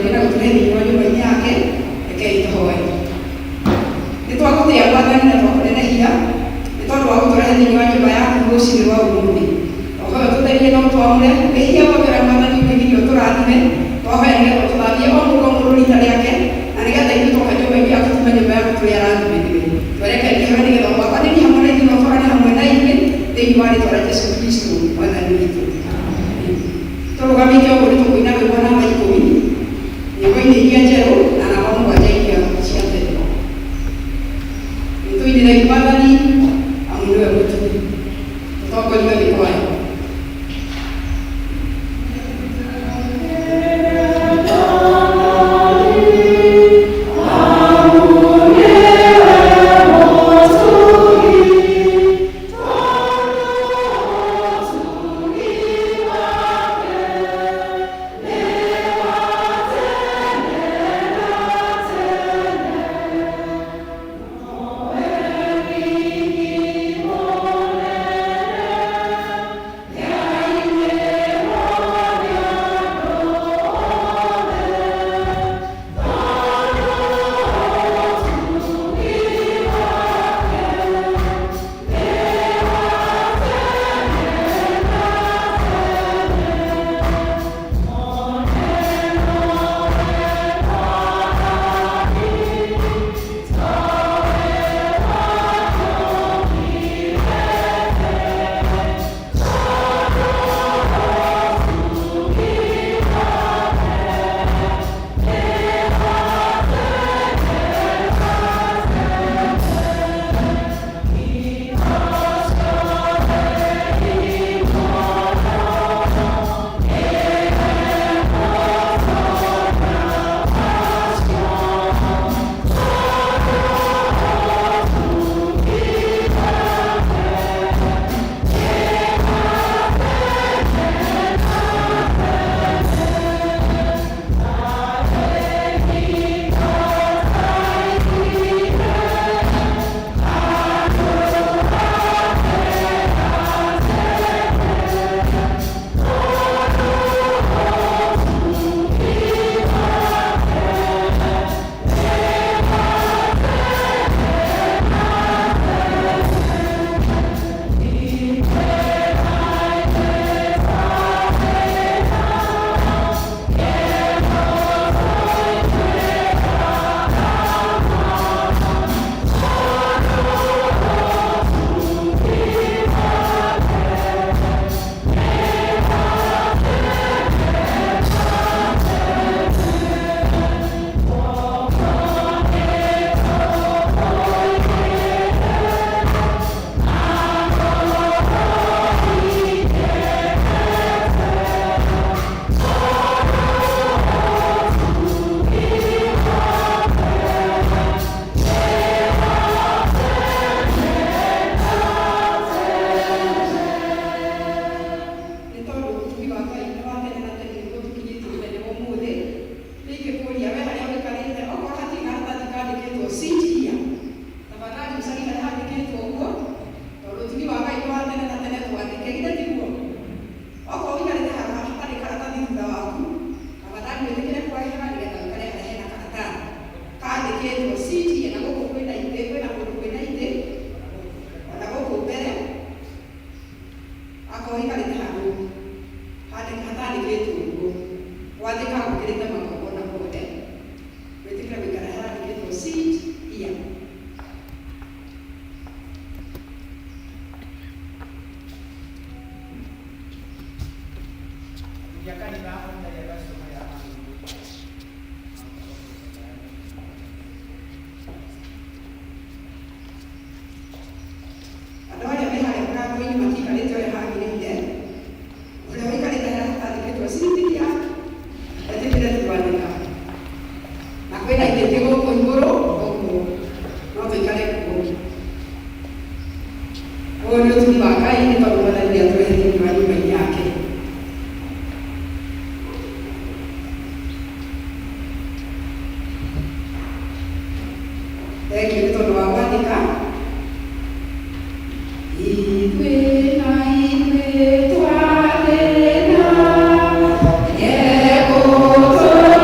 yokera gutureni wa nyumba yake rekei tuhoe nitwagutia mwathani na twakunenehia nĩ tondũ wa gũtũrehe thĩinĩ wa nyũmba yaku rũciinĩ rwa ũmũthĩ twahoya tũtherie no twamũre wĩhia wothe ũrĩa mwathani ũgĩgirio tũrathime twahoya nĩgetha tũthambie o mũndũ o mũndũ rita rĩake na nĩgetha ithuĩ twoka nyũmba-inĩ yaku tuma nyũmba yaku tũrĩa arathimĩthire twerekerie we nĩgetha ũgwatanĩrie hamwe na ithuĩ na ũtwarane hamwe na ithuĩ thĩinĩ wa rĩtwa rĩa Jesũ Kristo mwathani witũ tũrũgamĩte ũguo nĩ tũkũina rwĩmbo namba 10 nyĩmbo-inĩ iria njerũ na namba 7 iria cia tene nĩtũinĩre mwathani amu nĩwe mũturi tũtongoria gĩkwaya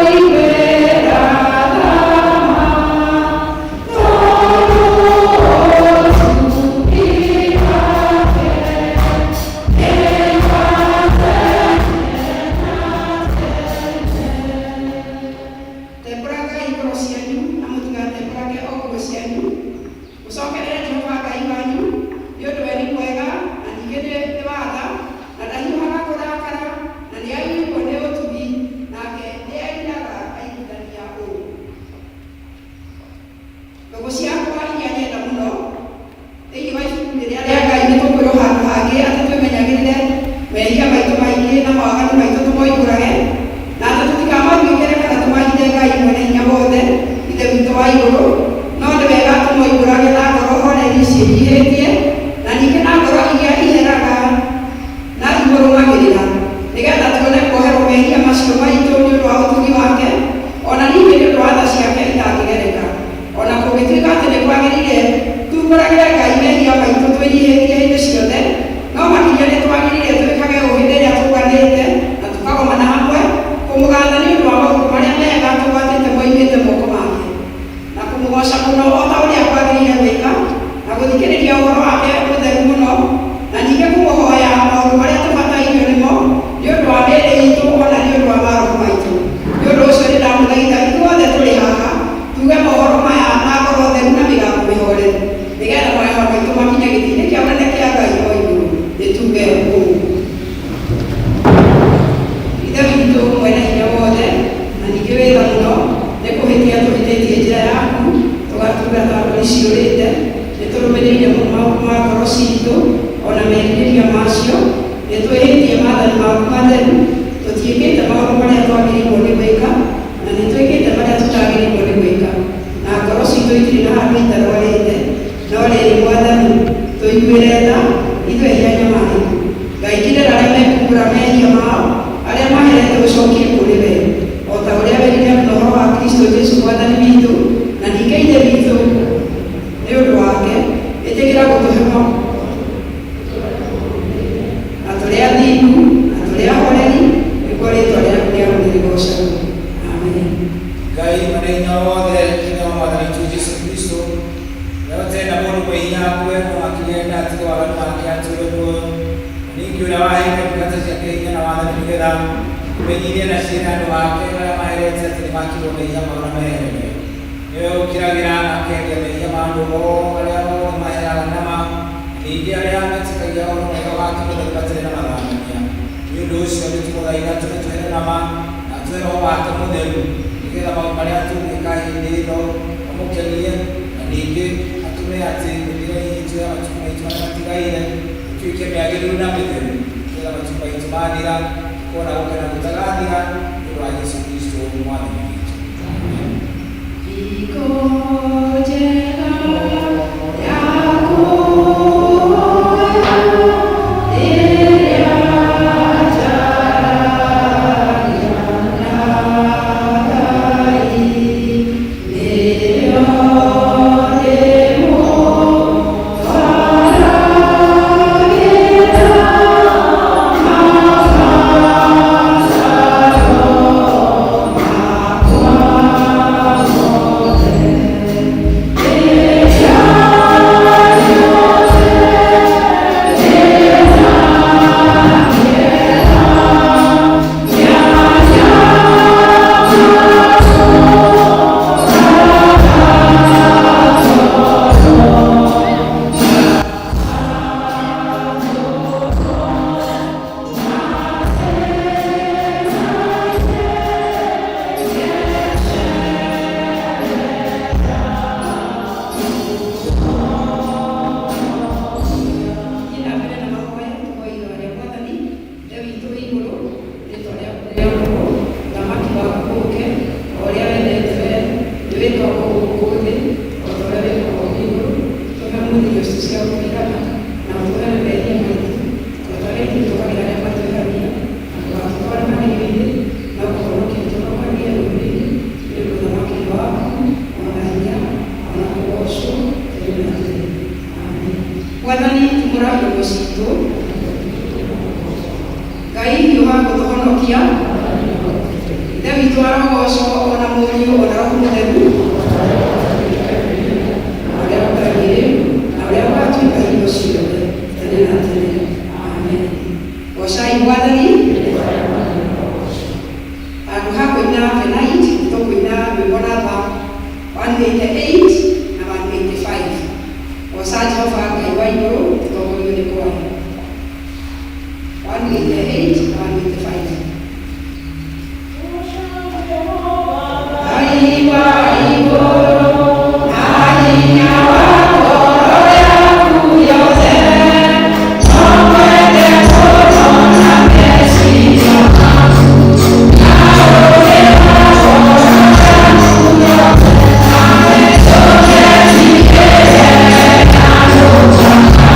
Thank you. ciũrĩte nĩtũrũmĩrĩire maũndũ ma ngoro citũ ona merirĩria macio, nĩtwĩhĩtie maathani maku matheru, tũtiĩkĩte maũndũ marĩa twagĩrĩirwo nĩ gwĩka na nĩtwĩkĩte marĩa tũtagĩrĩirwo nĩ gwĩka, na ngoro citũ itirĩ na handũ itarwarĩte, no rĩrĩ Mwathani tũiguĩre tha ithuĩ ihenya maku. Ngai kĩrĩra arĩa mekumbũra mehia mao, arĩa maherete ũcokie kũrĩ we, o ta ũrĩa werire ũhoro wa Kristo Jesũ Mwathani witũ na ningĩ ithe witũ nĩ ũndũ wake ĩtĩkĩra gũtũhe na tũrĩ athingu na tũrĩ ahoreri, nĩkuo rĩĩtwa rĩaku rĩagwo rĩgocagwo. Amen. Ngai mũthenya wothe thĩinĩ wa Mwathani witũ Jesũ Kristo, rĩo tena mũndũ mwĩhinya kwenu akĩgenda atiga waganu wake atũũre muoyo, ningĩ ũrĩa waheire ndungata ciake hinya na wathani nĩgetha ũmenyithie na ciĩra andũ ake arĩa maherete atĩ nĩmakirwo mehia mao na meherere, nĩwe ũkiragĩra na akendia mehia ma andũ arĩa othe maheraga nama, ningĩ arĩa metĩkagia ũhoro mwega wake mũtheri matarĩ na mathangania. Nĩ ũndũ ũcio nĩtũmũthaitha tũtũhere nama na tũhe Roho wake mũtheru, nĩgetha maũndũ marĩa tũgwĩka hĩndĩ ĩno mamũkenie, na ningĩ atũme atĩ mĩthia itũ ya matukũ maitũ marĩa matigaire ĩtuĩke mĩagĩrĩru na mĩtheru, nĩgetha matukũ maitũ mathira kuona gũkena gũtagathira, nĩ ũndũ wa Jesũ Kristo Mwathani witũ. Mwathani tumũrathime citũ, Ngai nĩ wa gũtũhonokia, ithe witũ arogocwo ona Mũriũ ona Roho Mũtheru, ũrĩa ũtagĩrĩ na ũrĩa ũgatuĩka hingo ciothe tene na tene. Amen. Gocai Mwathani. Handũ ha kũina Benait tũkũina rwĩmbo namba 188 na 185. Goca Jehova Ngai wa igũrũ tũtongorio nĩ kwaya. 188 na 185. Ngai wa igũrũ na hinya wa ngoro yaku yothe, tũkwende tũtũ na meciria maku, na ũrĩ na ngoro yaku yothe, nawe tũgetikĩre na tũtwaka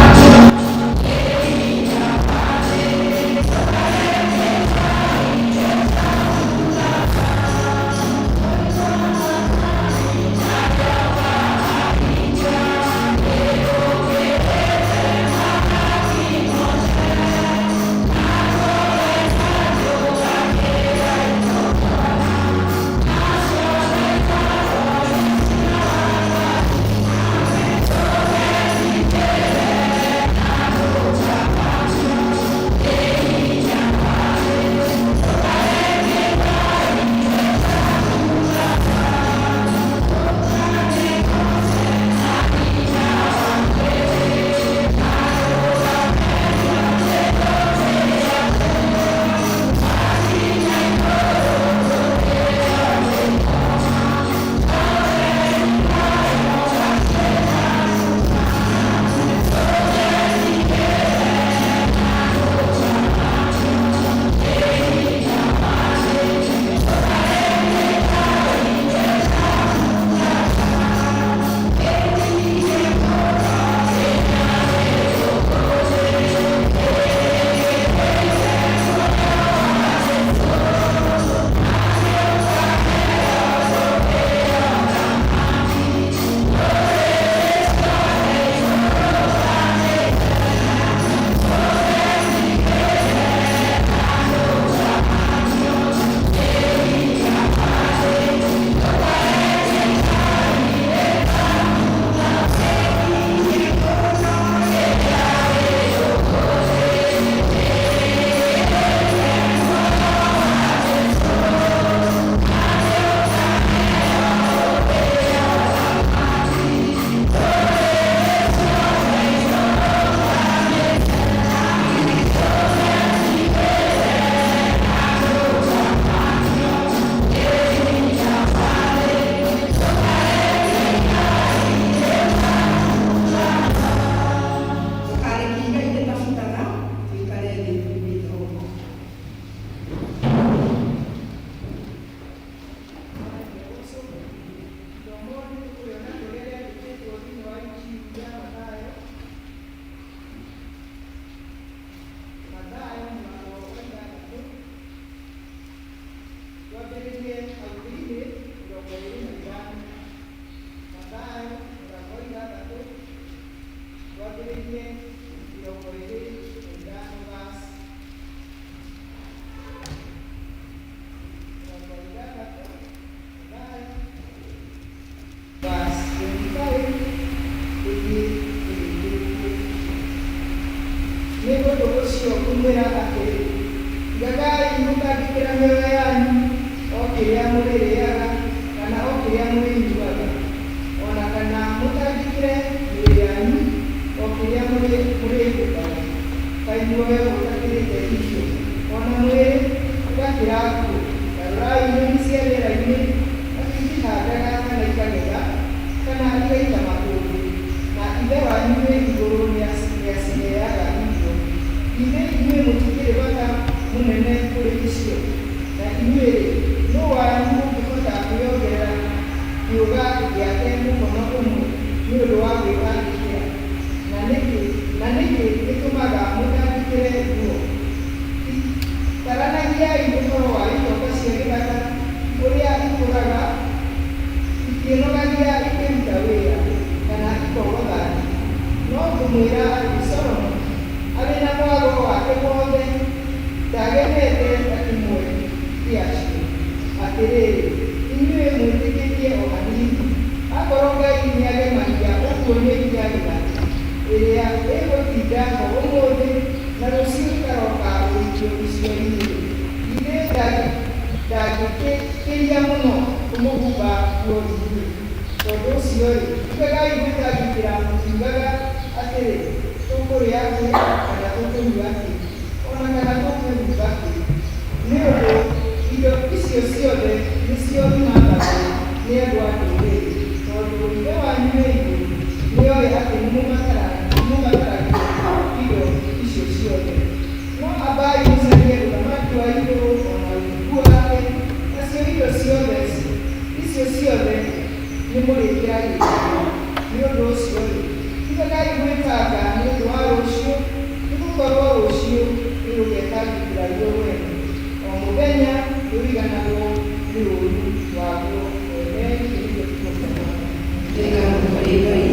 twambĩrĩrie augĩrĩ mĩrongo ĩrĩ na ithano. Mathayo mũrongo ithathatũ twambĩrĩrie mĩrongo ĩrĩ na ithano verse mĩrongo ithathatũ. Mathayo verse 25 gũthiĩ 28. Nĩ ũndũ ũcio ngũmwĩra atĩrĩ, igagai mũtangĩkĩra mĩoyo yanyu o kĩrĩa mũrĩrĩaga kana o kĩrĩa mũrĩnyuaga, ona kana mũtangĩkĩre mĩĩrĩ yanyu o kĩrĩa mũrĩhũthĩraga. Kaĩ muoyo ũtakĩrĩte irio, ona mwĩrĩ ũgakĩra nguo? Tarorai nyoni cia rĩera-inĩ, itihandaga kana ikagetha kana igaita makũmbĩ, na Ithe wanyu wĩ igũrũ nĩaciheaga irio. Githĩ inyuĩ mũtikĩrĩ bata mũnene kũrĩ icio? Na inyuĩ-rĩ, nũũ wanyu ũngĩhota kwĩongerera kĩũga gĩake mũkono ũmwe nĩ ũndũ wa gwĩtangĩkĩra? Na nĩkĩ gĩtũmaga mũtangĩkĩre nguo? Taranagiai ũhoro wa itonga cia gĩthaka ũrĩa ikũraga ikĩnogagia ikĩruta wĩra, kana ikogothani. No ngũmwĩra atĩ Solomon arĩ na mwago wake wothe ndagemete ta kĩmwe gĩacio. Atĩrĩrĩ, inyuĩ mwĩtĩkĩtie o hanini, akorwo Ngai nĩagemagia ũguo nĩngiagĩra ĩrĩa ĩgũtinda ho ũmũthĩ na rũciũ ĩkaroka gũikio icua-inĩ. Githĩ ndangĩkĩria mũno kũmũhumba nguo inyuĩ? Tondũ ũcio-rĩ, igagai mũtangĩkĩra mũkiugaga atĩrĩ, tũkũrĩa kĩ kana tũkũnyua kĩ, ona kana tũkwĩhumba kĩ. Nĩ ũndũ indo icio ciothe nĩcio imathagwo nĩ andũ a ndũrĩrĩ, tondũ Ithe wanyu wĩ igũrũ nĩoĩ atĩ nĩmũbataragia indo icio ciothe. No ambai mũcarie ũthamaki wa igũrũ ona ũthingu wake, nacio indo icio ciothe nĩmũrĩkĩragĩrĩrio. Nĩ ũndũ ũcio-rĩ, igagai gwĩbanga nĩ ũndũ wa rũciũ, nĩgũkorwo rũciũ nĩrũgetangĩkĩra ruo rwene. O mũthenya rũriganagwo nĩ ũũru waguo mwene. Ngai.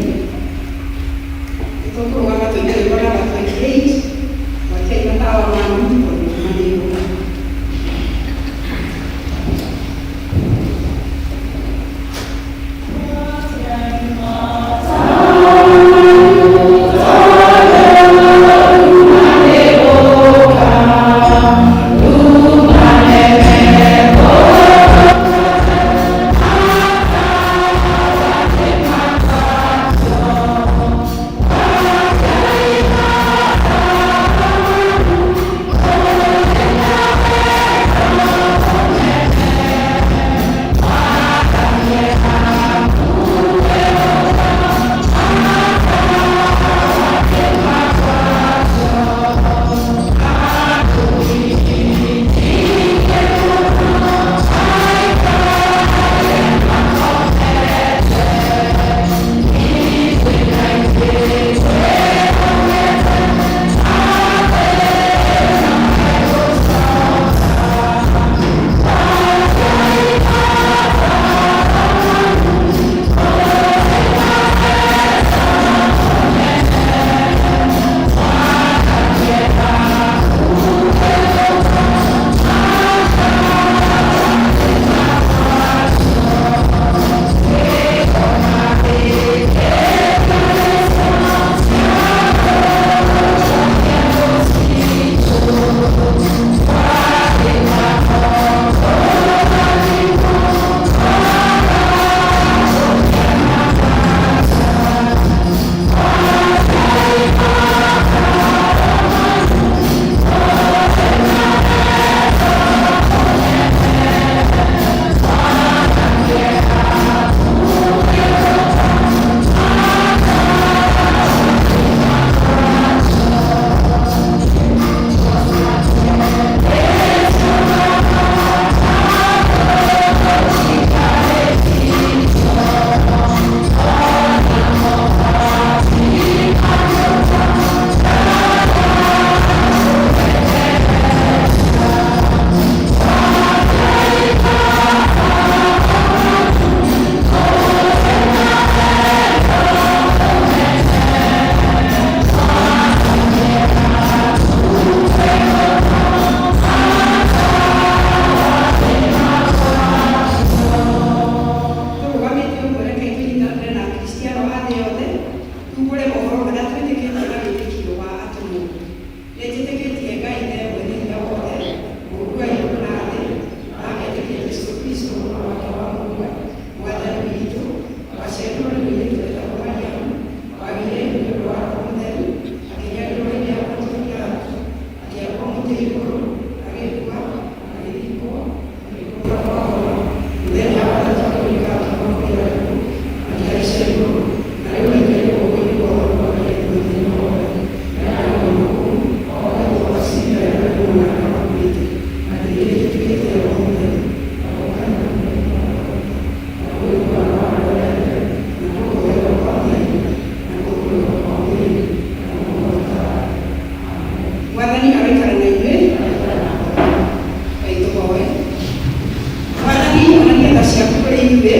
ithuĩ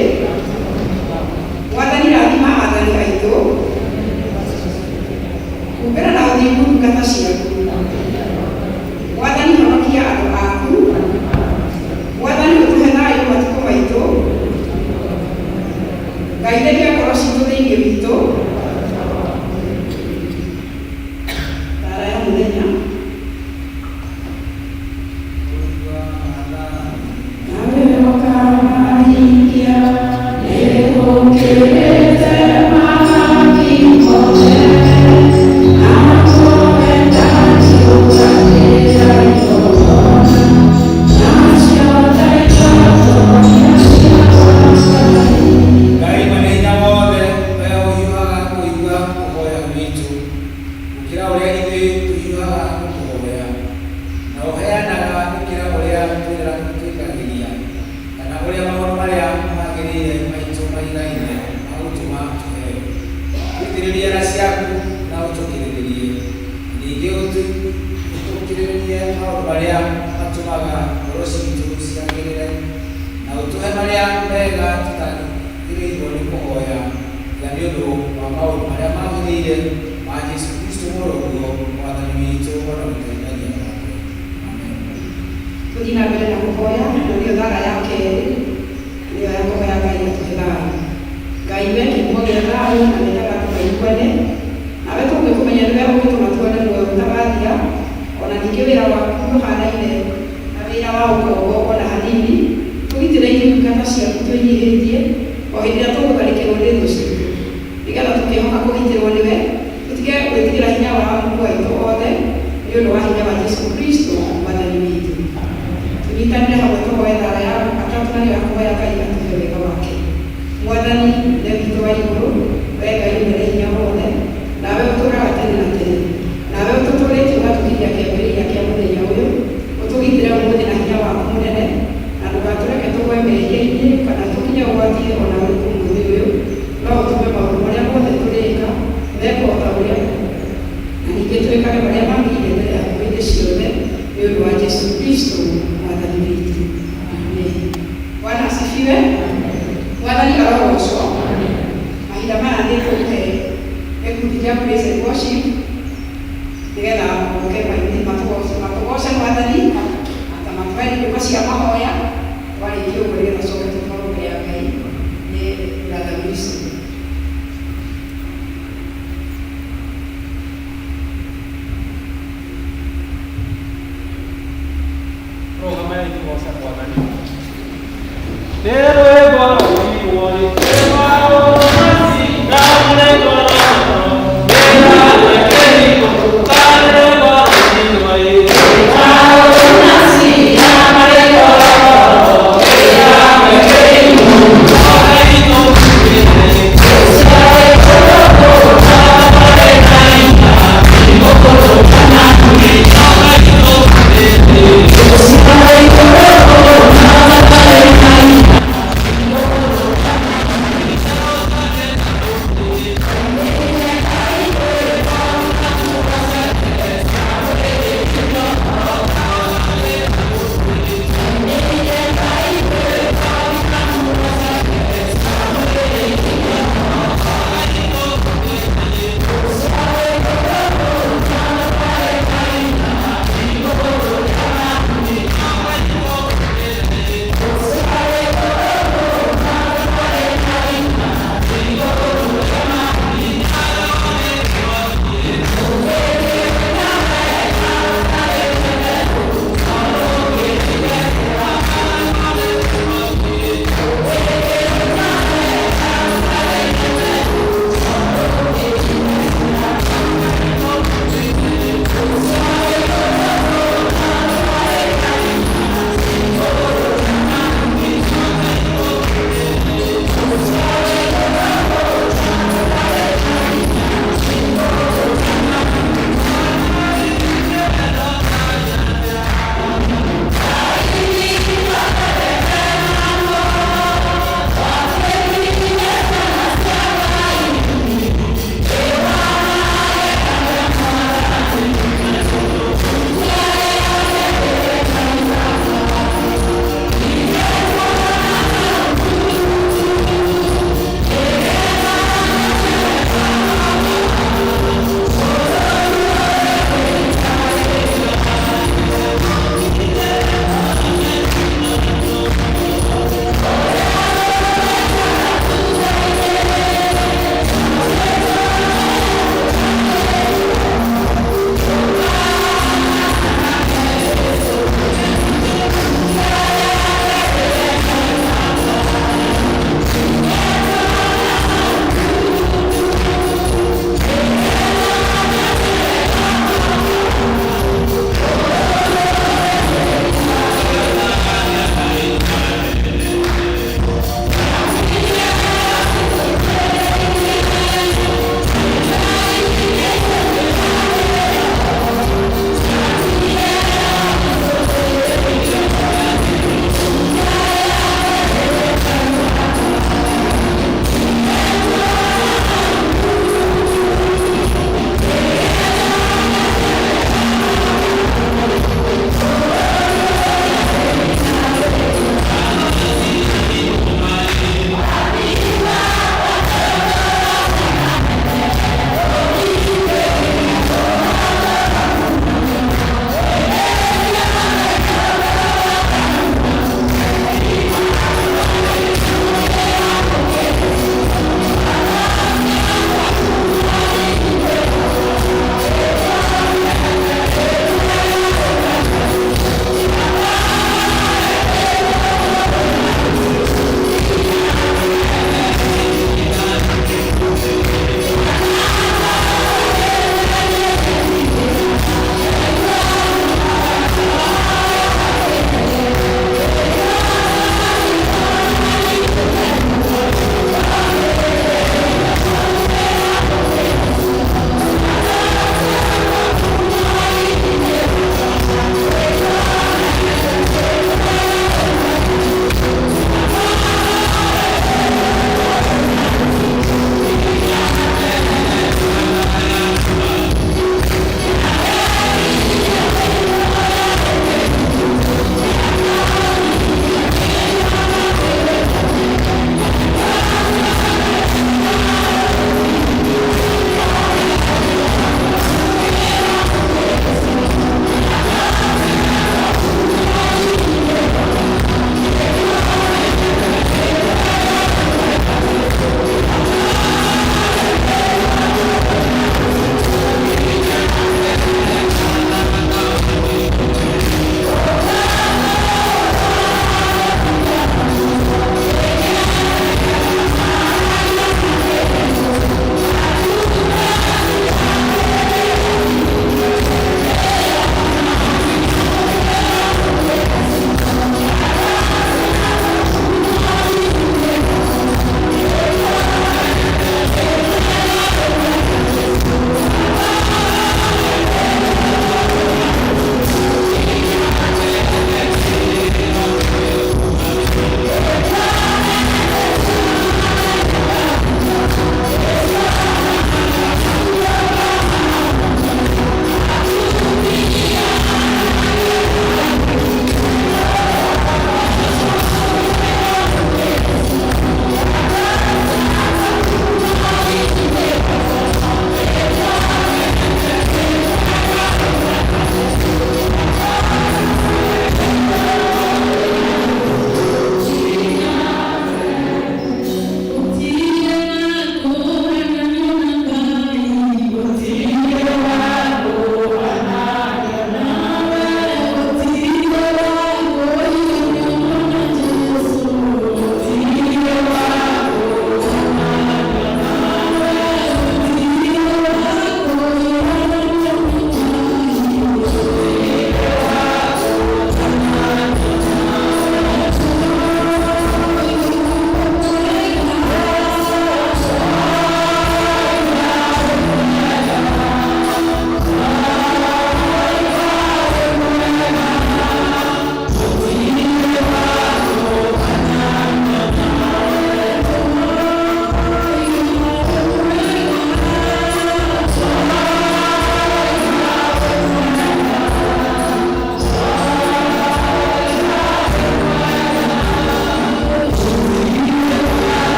Mwathani rathima athani aitũ kumbĩra na ũthingu ndungata ciaku. Mwathani honokia andũ aku. Mwathani ũtũhe thayũ matukũ maitũ. Ngai theria ngoro citũ thĩinĩ witũ. Ndara ya mũthenya.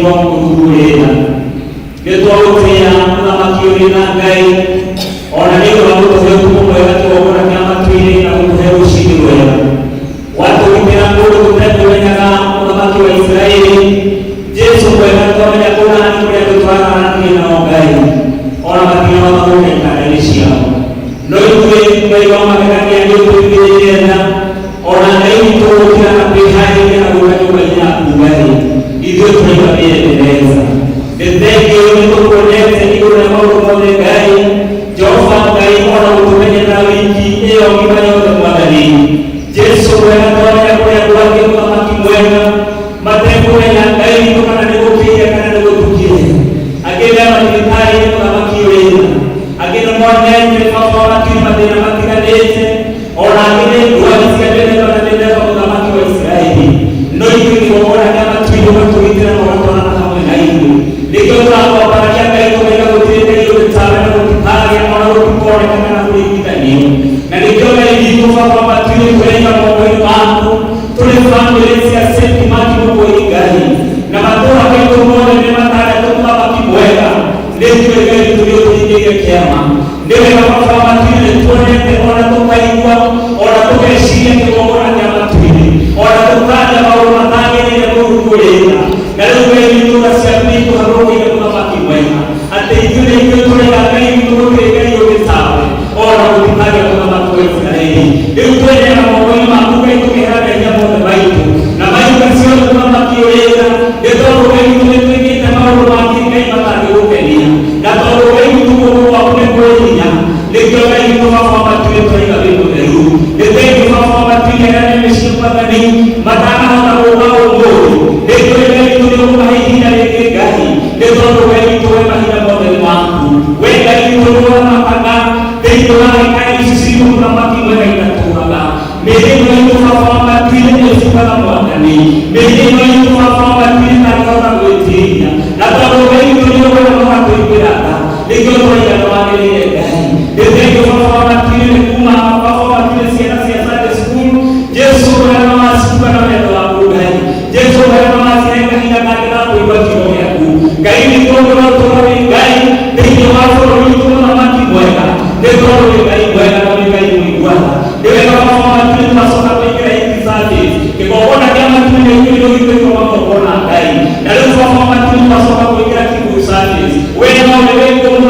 wa kutukulira getwa utia na makiuri na Ngai ona ni wa kutuhe kumwega tuona kama twiri na kutuhe ushindi wera watu wipira nguru kutekeleza mwanamke wa Israeli Yesu kwenda kwa yakuna ni kwa kutwara na Ngai ona makia wa Mungu kanalishia noitwe kwa magari ya kutubileza ona Ngai tuokia na bihari na kuweka kwa Ngai hivyo tunaieleza ndege kuonekana ni kuna mambo Ngai Jehova Ngai ona utumenye na wiki leo kibayo kwa Ngai Yesu kwenda kwa kwake kama kimwema matendo ya Ngai kama nilivyokuja kana nilivyokuja agenda matitari kama kiweza agenda mwana ni kwa kima tena katika dete ona agenda kuanzia tena tena kama wa Israeli ndio hivi kuona kama tulivyo tuitana na watu na kama Ngai ndio kwa baraka Ngai kwa kutenda hiyo tsara na kutari na kuona kama kuita nini na ndio hivi kwa kwamba tulivyoenda kwa Mungu tulifanya ile ya senti maji kwa Ngai na matoa kwa moyo ni matara kama kimweka ndio Ngai tuliokuja kiama ndio kama kwamba tulituone ona tukaigwa ona tukashia kwa ona kama tuli ona tukaja kwa matanga ile ya kukuleta na leo hivi tunasema kwa roho ya kama kimweka hata yule tunataka Ngai tuoke Ngai yote sawa ona tukaja kama tuweza hili ndio tuende na moyo makuka tukera ya moyo baitu na baitu sio kama kioleza ndio Ngai tumetuita kama roho Ngai matanga yote na kwa wengi tuko kwa kuendelea ndio Ngai kwa tumetuita vitu leo ndio kwa tumetuita nimeshika ndani matanga na roho ngoro ndio Ngai tunaomba hii na Ngai ndio Ngai tuomba hii moja wangu wewe Ngai tunaomba mapanga ndio Ngai sisi kama kimweka inatoka mimi ndio kwa tumetuita kama mwandani mimi ndio kwa tumetuita kama kuitia na kwa Ngai tunaomba kama tuipirata ndio Ngai anawaambia Ngai ndio kwa tumekuma kwa siasa school Yesu anawasikia na neno la Ngai Yesu anawasikia katika katika kuibaki yako Ngai ndio kwa Ngai ndio watu walio na kimweka ndio Ngai mweka na Ngai mwingwa ndio kwa tunasoma kwa hizi zake kwa kuona kama tunaiyo kwa kuona Ngai na leo kwa tunasoma kwa kitu zake wewe na wewe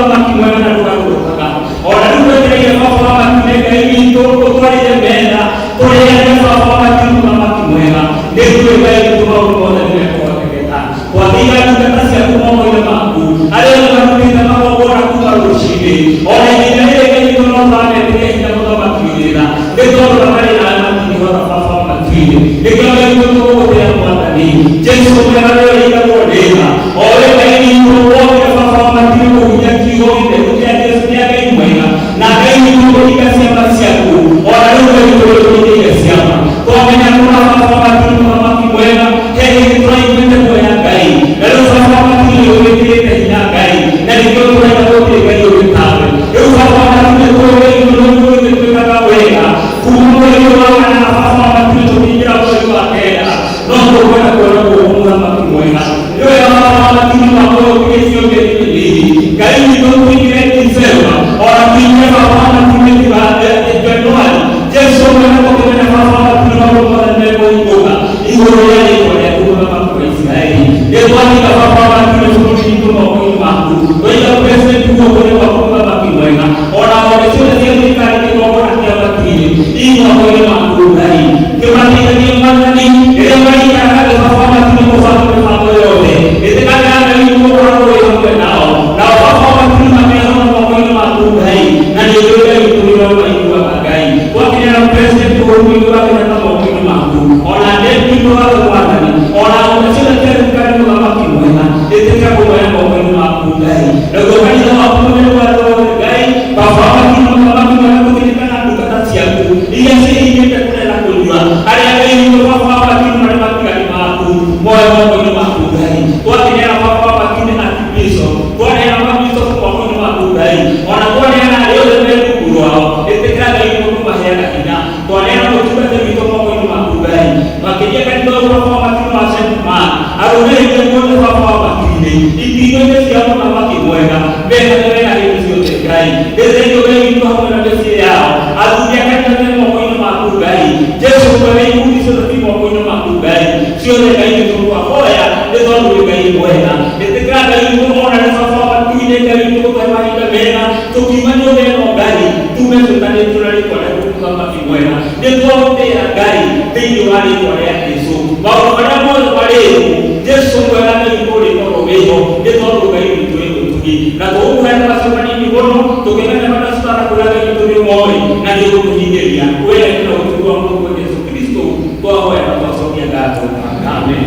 kwa kimweka na kutoka ona ndio ile kwa tunaweka hivi ndio kwa ile mbele kwa ile kwa kimweka ndio Ngai kwa kuona nimekuwa keketa kwa hiyo tunataka kuomba ile Mungu aleo tunapenda mambo bora kwa ushindi ona ile ile tunaomba ndio kwa kimweka ndio kwa pale na ndio kwa matini ndio ndio kwa ndani Yesu mwenyewe ile kuonea ole Ngai ndio kwa matini kuja kioni ndio Yesu yake mwema na Ngai ndio ikasema siku ona ndio ndio ikasema kwa maana kuna matini kama kimwema heri ndio kwenda kwa Ngai na ndio kwa matini ndio ile Ngai na ndio kwa ndio Ngai ndio tawe ndio kwa matini ndio ndio kwa wega kumwona wana kwa matini ndio kwa kera ndio kwa kwa kimwema ndio ya matini kwa kesho ndio Ngai ndio kuikiretisema ora kimwema kwa matini baada ya Januari Yesu anapokuja na mama tunaomba na Mungu hiyo yale kwa kwa Israeli ndio kwani kwa matini tunashukuru kwa Mungu wewe president kwa kwa kimwema ora wamesema ndio kali kwa kwa matini hiyo kwa Mungu Ngai kama ni mwanani ile mali ya kwa matini kwa mambo yote ndio kana ni kwa kwa nao na kwa matini na kwa Mungu Ngai na ndio tuliomba hiyo Ngai kwa kila president kwa Mungu wake na kwa Mungu ona ndio kwa ndani ona unasema tena kama kimwema arũmĩrĩire muothe baba wa matu-inĩ ikirio-inĩ cia mũthamaki mwega mehanĩre na hĩndĩ ciothe Ngai ndĩthenio Ngai witũ hamwe na mĩciĩ yao athuri ake nĩ moko-inĩ maku Ngai Jesu mwene ikundi ciothe ci moko-inĩ maku Ngai ciothe Ngai witũ twahoya nĩ tondũ wĩ Ngai mwega ĩtĩkĩra Ngai witũ ona nĩ baba wa matu-inĩ Ngai witũ gũtũhe mahinda mega tũkiuma nyũmba ĩno Ngai tume tũtanĩtwo na rĩtwa rĩaku mũthamaki mwega nĩ twagũtĩĩa Ngai thĩinĩ wa rĩtwa rĩa Jesũ maũndũ marĩa mothe marĩ Jesu mwega Ngai witũ ũrĩkorwo wĩho nĩ tondũ Ngai witũ wĩ mũtugi na tũgũkũhena macio manini mũno tũkĩmenya matacitara kũrĩa Ngai witũ nĩ moĩ na nĩ ũgũtũhingĩria wĩra na ũtugi wa mũndũ Jesũ Kristo twahoya na twacokia ngatho amen.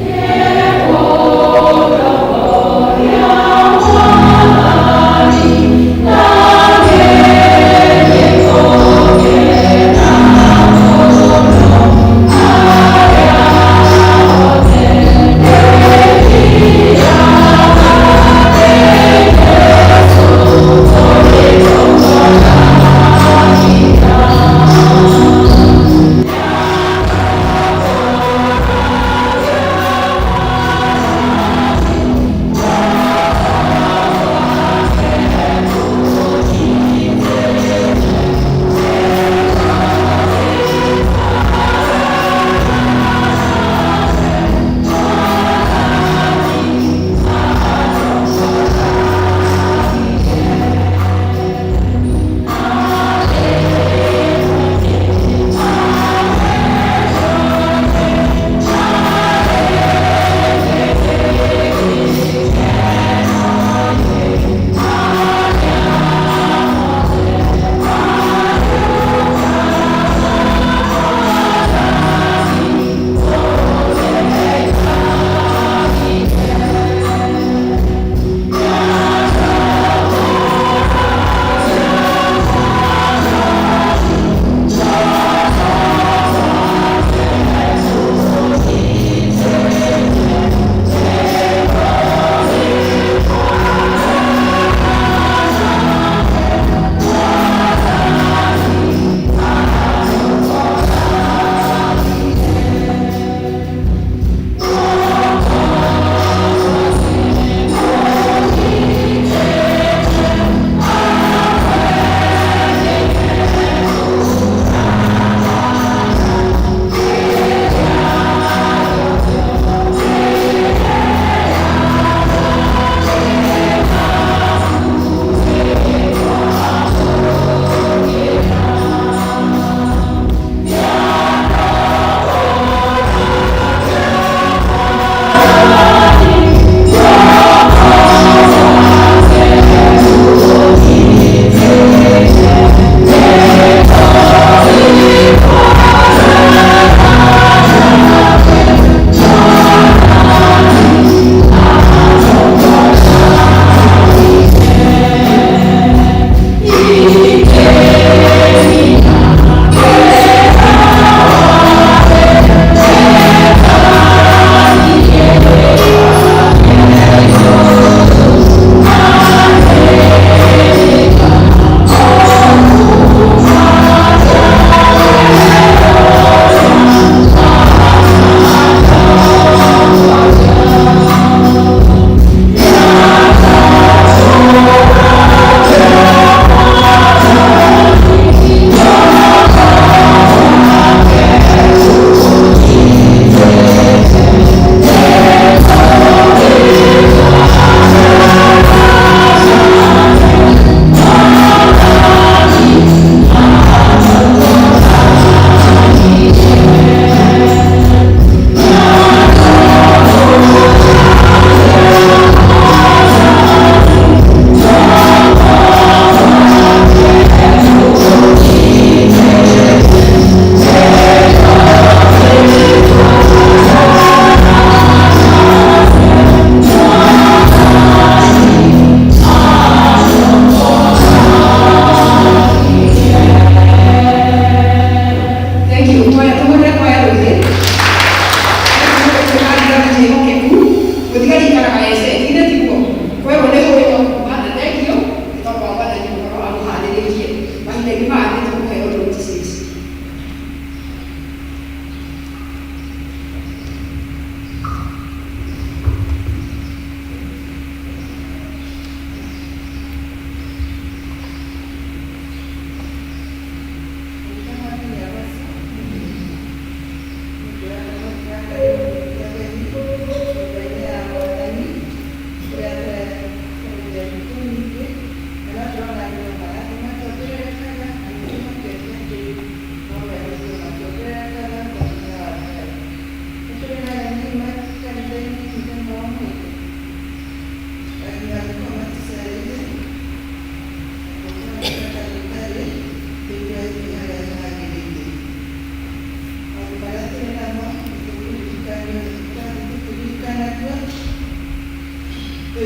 Yeah.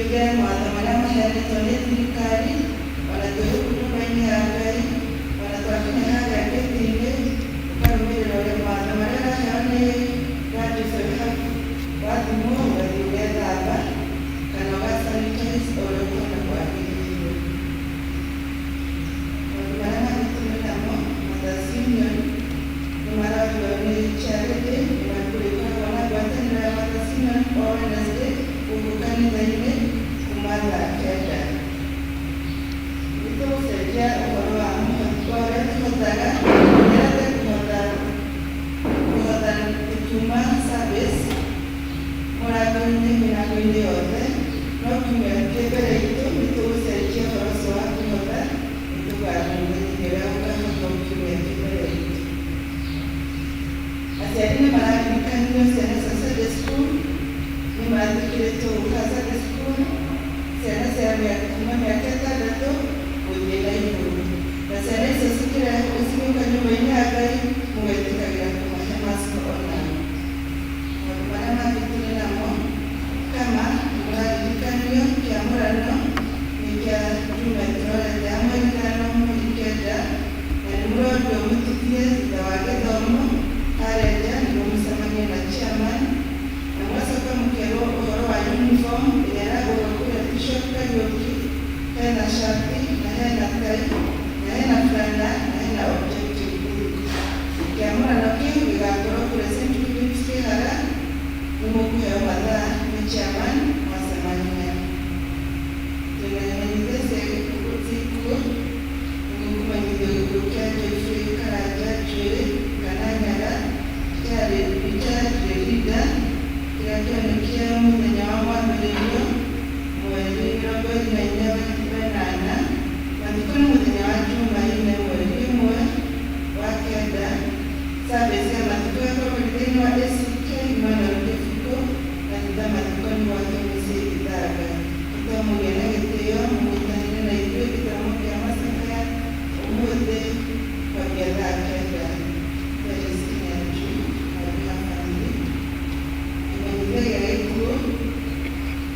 Tujya mwana mahali tone thirikari wanatoa kutoka Nyangai wanatoa haja ya kile ukarumira wale mwana mara shane watu sasa watu mmoja walieleza hapa kana wasanitize ole kwa kwa hiyo mwana mtu mamo mtasinya mara wale charity wanakulika wanapata na watasinya kwa Wednesday ukukani zaidi kumala kenda itu saja orang orang kotara ada kota cuma sabes orang ini menakuni orang nak kembali itu saja orang suatu kota itu baru menjadi orang yang kembali asyik malah ikan itu saya di school Mimati kireto kaza de school sana sana miaka tatu ujela hiyo na sana sasa usiku kwenye mwenye agai mweteka bila kumanya masko online maana mapitini namo kama mradi kanyo ya mrano nikia tumetrola ya amerikano mkenda na mradi wa mtukie zawadi domo hareja ndio msamani na chairman Mwasa mkero wa uniform yana kwa t-shirt kayoki yana shati na yana tai na yana fulana na yana objective kama na kitu vigakoro present kipindi hara mungu ya wala ni chairman wa samania tunaendeleza kuziku mungu mwenye kutoka Jeffrey Karaja Jere Kananyara tayari leader Kira-kira menyawa beliau mulai berapa banyak benana, nanti kan menyawa cuma ini mulai wakada, sampai sekarang nanti kan kalau kita ini ada sikit mana lebih cukup, nanti dah nanti kan waktu mesti kita ada, kita mungkin kita ya mungkin ini nanti kita mungkin masih kaya umur deh bagian wakada, dari sini aja.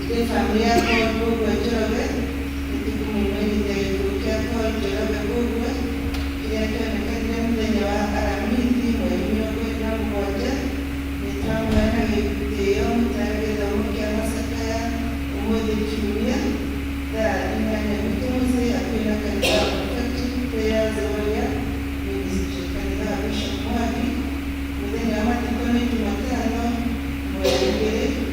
De familia con bugo jorobe itu kemudian dari buka con jorobe bugo dia kan kadang menyawa aramiti moyo ko nam boja mitra mana gitu mutare da mukya masakaya umode chunia da imani mtume akina kanda wakati pia zoya ni kanda bishamwadi mwenye amati kone Jumatano mwele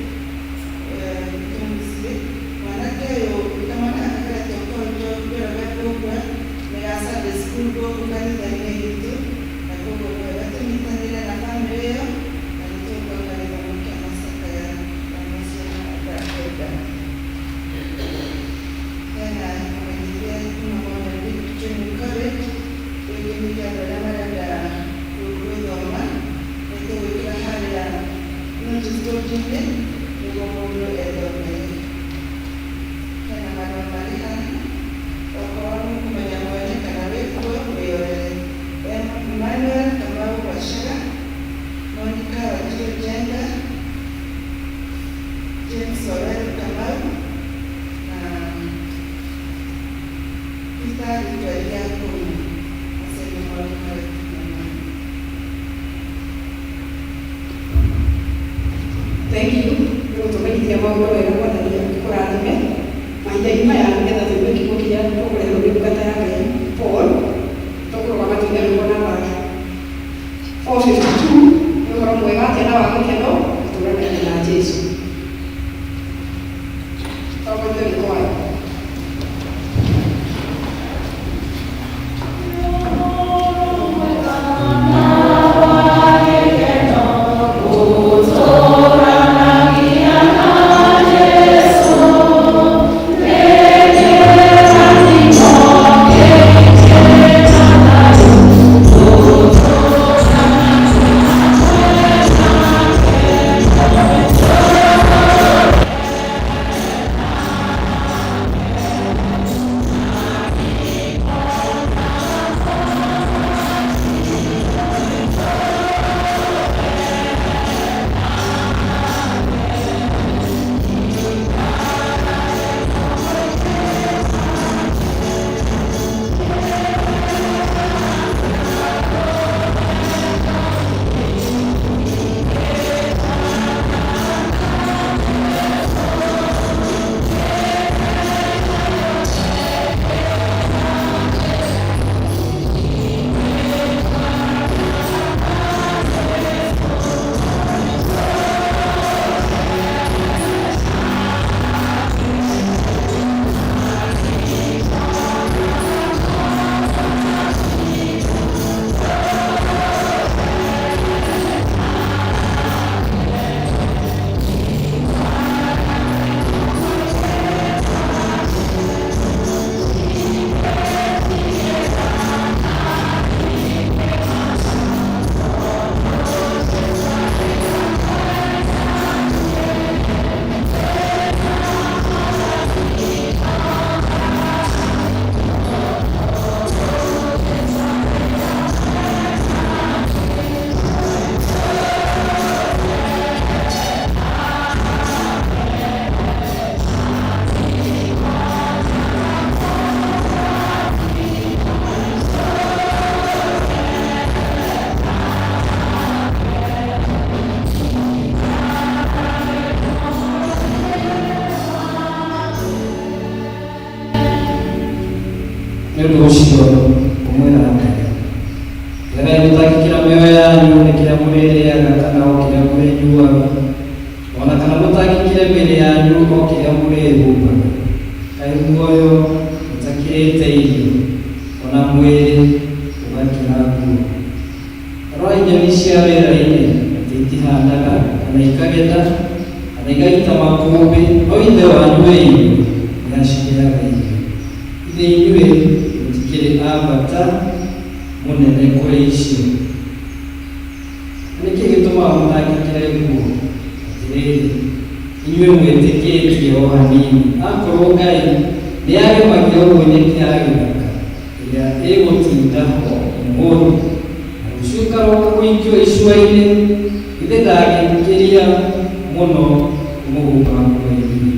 Thank you. Kutumahitia mambo wega kwa ndani ya kurathime. Mahinda ima ya ngetha thimwe kimokia tukurero ni mukata ya Ngai Paul. Tokoro wa matinda ni bona ba. 452 ni kwa mwega tena wa mkendo turane na Yesu. Tokoro ni kwa nĩũndũ ũcio ũmwĩra Ngai, Ngai gũtangĩkĩra mĩoyo yanyu nĩ kĩrĩa mũrĩrĩaga kana o kĩrĩa mũrĩnyuaga, ona kana gũtangĩkĩra mĩĩrĩ yanyu o kĩrĩa mũrĩhumbaga. Ngai muoyo ũtakĩrĩte irio, ona mwĩrĩ ũgakĩra nguo. Rora nyoni cia wĩra-inĩ atĩ itihandaga kana ikagetha kana igaita makũmbĩ, no Ithe wanyu wĩ igũrũ nĩacirĩaga irio. Ithe inyuĩ mũtikĩrĩ a bata mũnene kũrĩ icio. Nĩkĩ gĩtũmaga mũtangĩkĩre nguo? Atĩrĩrĩ, inyuĩ mwĩtĩkĩtie o hanini. Akorwo Ngai nĩarĩmagia ũguo nyeki ya gĩthaka ĩrĩa ĩgũtinda ho ũmũthĩ na rũciũ ĩkaroka gũikio icua-inĩ, githĩ ndangĩthikĩria mũno kũmũhumba nguo inyuĩ?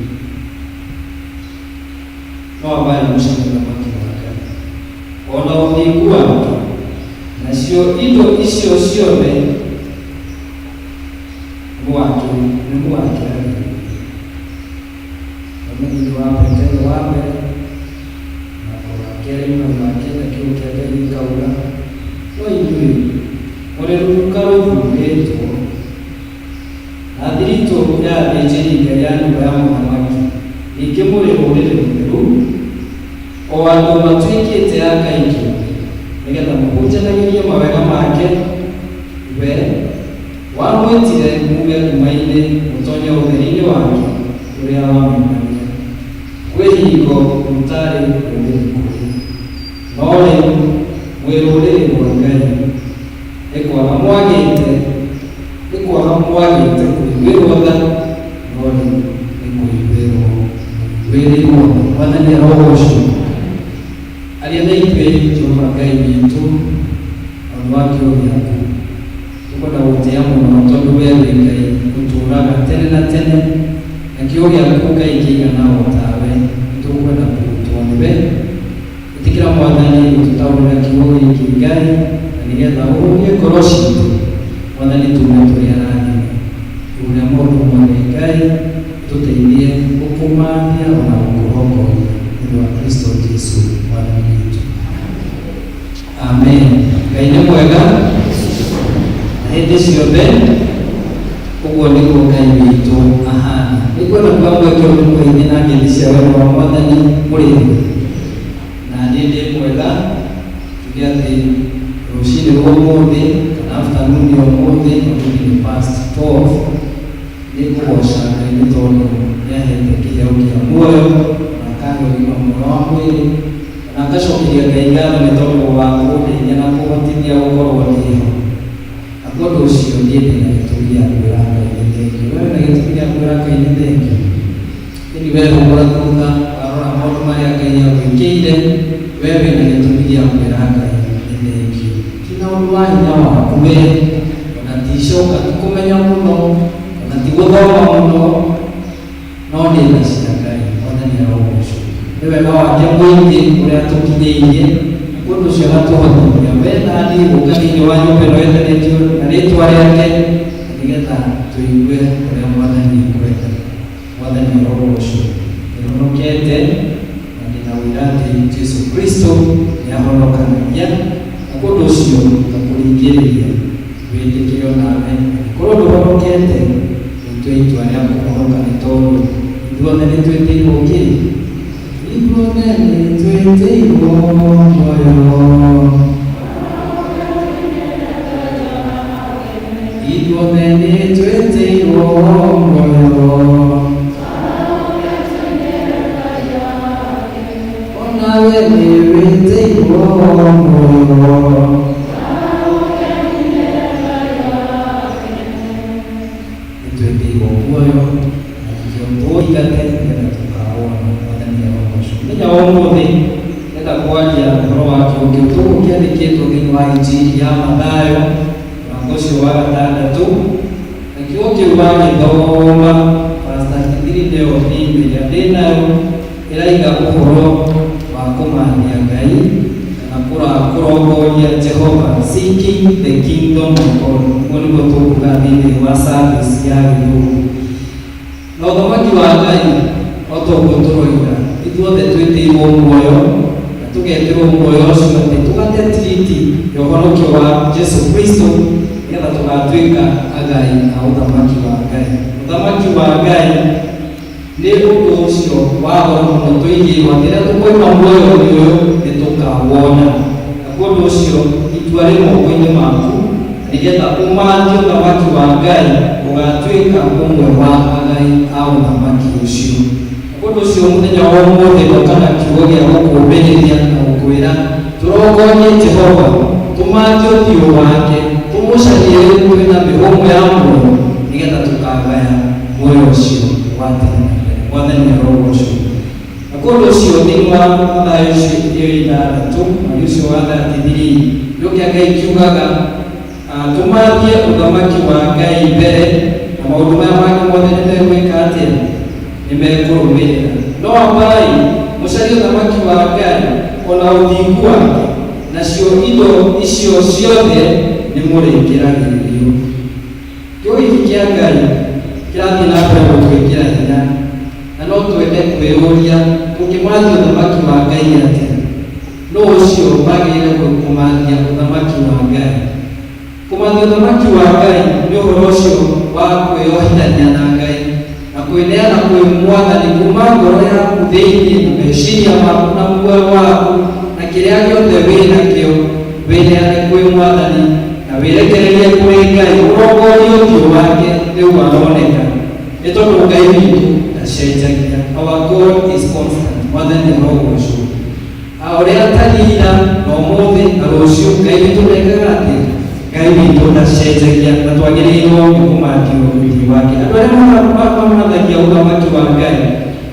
No ambaye mũcamo thamaki wa Ngai, ona ũthingu wake, nacio indo icio ciothe nĩmwakĩragĩrĩria. Ũmenyi wa Petero wa mbere na wa kerĩ na wa kenda kiugo kĩa Ngai gĩkauga, no inyuĩ mũrĩ rũruka rũhurĩtwo na thiritũ ya athĩnjĩri-Ngai ya nyũmba ya mũthamaki, ningĩ mũrĩ rũrĩrĩ rũtheru, o andũ matuĩkĩte a Ngai kĩũmbe, nĩgetha mũhunjanagĩrie mawega make we wamwĩtire mume kuuma-inĩ mũtonye ũtheri-inĩ wake ũrĩa wamũmania. Kwĩhingo mũtarĩ rũrĩrĩ kũrĩ, no rĩu mwĩ rũrĩrĩ rwa Ngai. Nĩ kwaga mwagĩte kwĩgwĩrwotha, no rĩu nĩ kwĩgwĩrwo. Mwathani arogocwo. Arĩa na ithuĩ Jehova Ngai witũ, ũndũ wa kĩo gĩaku tũkwenda gũtĩa mũno, tondũ wee wĩ Ngai ũtũũraga tene na tene, na kĩo gĩaku Ngai kĩigana o tawe. Tũkwenda kũrutwo nĩwe. Ĩtĩkĩra Mwathani ũtũtaũrĩre kiugo gĩkĩ Ngai, na nĩgetha ũhũthie ngoro citũ Mwathani tume tũrĩ arathime. Ũrĩa mũndũ mothe Ngai tũteithie gũkũmania ona gũkũhonokia nĩ wa Kristo Jesũ Mwathani witũ. Amen. Ngai nĩ mwega na hĩndĩ ciothe. Ũguo nĩguo Ngai witũ ahana. Nĩkwenda kwambũkio nĩ mũini na ngeithi cia wendo wa Mwathani mũrĩ thĩ. Na niĩ ndĩ mwega tuge atĩ rũciinĩ rwa ũmũthĩ kana afternoon ya ũmũthĩ, nĩ past 12, nĩngũgoca Ngai nĩ tondũ nĩahete kĩheo kĩa muoyo na akahe ũgima mwega wa mwĩrĩ, na ngacokeria Ngai ngatho nĩ tondũ wa kũndeithia na kũhotithia gũkorwo ndĩho. Na ũndũ ũcio niĩ ndĩna gĩtũmi gĩa kwĩra Ngai nĩ thengio. Wewe na gĩtũmi gĩa kwĩra Ngai nĩ thengio? Hivi wewe ũgũra thutha warora maũndũ marĩa Ngai agwĩkĩire, wewe wĩna gĩtũmi gĩa kwĩra Ngai nĩ thengio. Ti na ũndũ wa hinya waku we, ona ti icoka, ti kũmenya mũno, ona ti gũthoma mũno, no nĩ tha cia Ngai. Mwathani arogocwo. Nĩ wega wake mũingĩ ũrĩa tũkinyĩirie, ũndũ ũcio agatũhotithia we na niĩ gũka thĩinĩ wa nyũmba ĩno ĩthanĩtio na rĩĩtwa rĩake, nĩgetha tũigue ũrĩa Mwathani ekwenda. Mwathani arogocwo. Nĩhonokete na ndĩna ũira atĩ Jesũ Kristo nĩahonokanagia, na ũndũ ũcio ngakũringĩrĩria wĩtĩkĩrio nawe. Korwo ndũhonokete, nĩtue itua rĩa kũhonoka, nĩ tondũ ithuothe nĩtwĩtĩirwo kĩ? Ithuothe nĩtwĩtĩirwo muoyo. Ithuothe nĩtwĩtĩirwo muoyo. Onawe nĩwĩtĩirwo muoyo. Nĩtwĩtĩirwo muoyo, na nĩkĩo tũigate nĩgetha tũkawona. Mwathani arogocwo. Mũthenya wa ũmũthĩ nĩgetha kwaria ũhoro wa kĩo gĩtũmũ kĩandĩkĩtwo thĩinĩ wa Injili ya Mathayo mũrango ũcio wa 6, na kĩo kĩu wagĩthoma Pastor Kithiri nĩyo thĩinĩ ĩrĩa ndĩnayo ĩraiga ũhoro wa kũmania Ngai kana kũrongoria Jehova, seeking the kingdom of God. Ũguo nĩguo tũkuga thĩinĩ wa service ya gĩthũngũ. Na ũthamaki wa Ngai o ta ũguo tũroiga, ithuothe twĩtĩirwo muoyo na tugeterwo muoyo ucio ati tugate triti yohonokio wa Jesu Kristo nigetha tugatuika agai a uthamaki wa Ngai. Uthamaki wa Ngai ni undu ucio wa goro muno tuigirwo ati riria tukoima muoyo uyu nitukawona. Naguo undu ucio itua ri moko-ini maku nigetha umathie uthamaki wa Ngai ugatuika umwe wa agai a uthamaki ucio. Undu ucio muthenya wa umuthi ndokana kiugo gia gukumbiriria na gukwira turongorie Jehova tumathie uthio wake tumucarie twina mĩhũmũ ya muoyo nigetha tukagaya muoyo ucio wa tene mwathani arogo ucio. Naguo undu ucio thĩinĩ wa Mathayo iyo 6 na ucio wa 33 gĩkuũ kĩa Ngai kiugaga tumathie uthamaki wa Ngai mbere na maũndũ maya mangĩ mothe nĩmegwĩka atĩa nimekũrũmĩrĩra. No ambai mũcarie uthamaki wa Ngai ona ũthingu wake, nacio indo icio ciothe nĩmũrĩkĩragĩrĩrio. Kiugo gĩkĩ kĩa Ngai kĩrathiĩ na mbere gũtwĩkĩra hinya na no twende kwĩyũria tũkĩmathia uthamaki wa Ngai atĩa. No ũcio wagĩrĩire kũmathia uthamaki wa Ngai. Kũmathia uthamaki wa Ngai nĩ ũhoro ũcio wa kwĩyohithania na Ngai na kwĩneana kwĩ Mwathani kuma ngoro yaku thĩinĩ na meciria maku na muoyo waku na kĩrĩa gĩothe wĩnakĩo wĩneane kwĩ Mwathani na wĩrekererie kũrĩ Ngai ũrongorie ũthiũ wake rĩu aroneka. Nĩ tondũ Ngai witũ ndacenjagia. Our God is constant. Mwathani arogo ũcio. Ũrĩa atanina na ũmũthĩ na rũciũ Ngai witũ ndekaga atĩa. Ngai witũ ndacenjagia na twagĩrĩirwo nĩ kũmathia ũthiũ wake. Andũ arĩa mamathagia uthamaki wa Ngai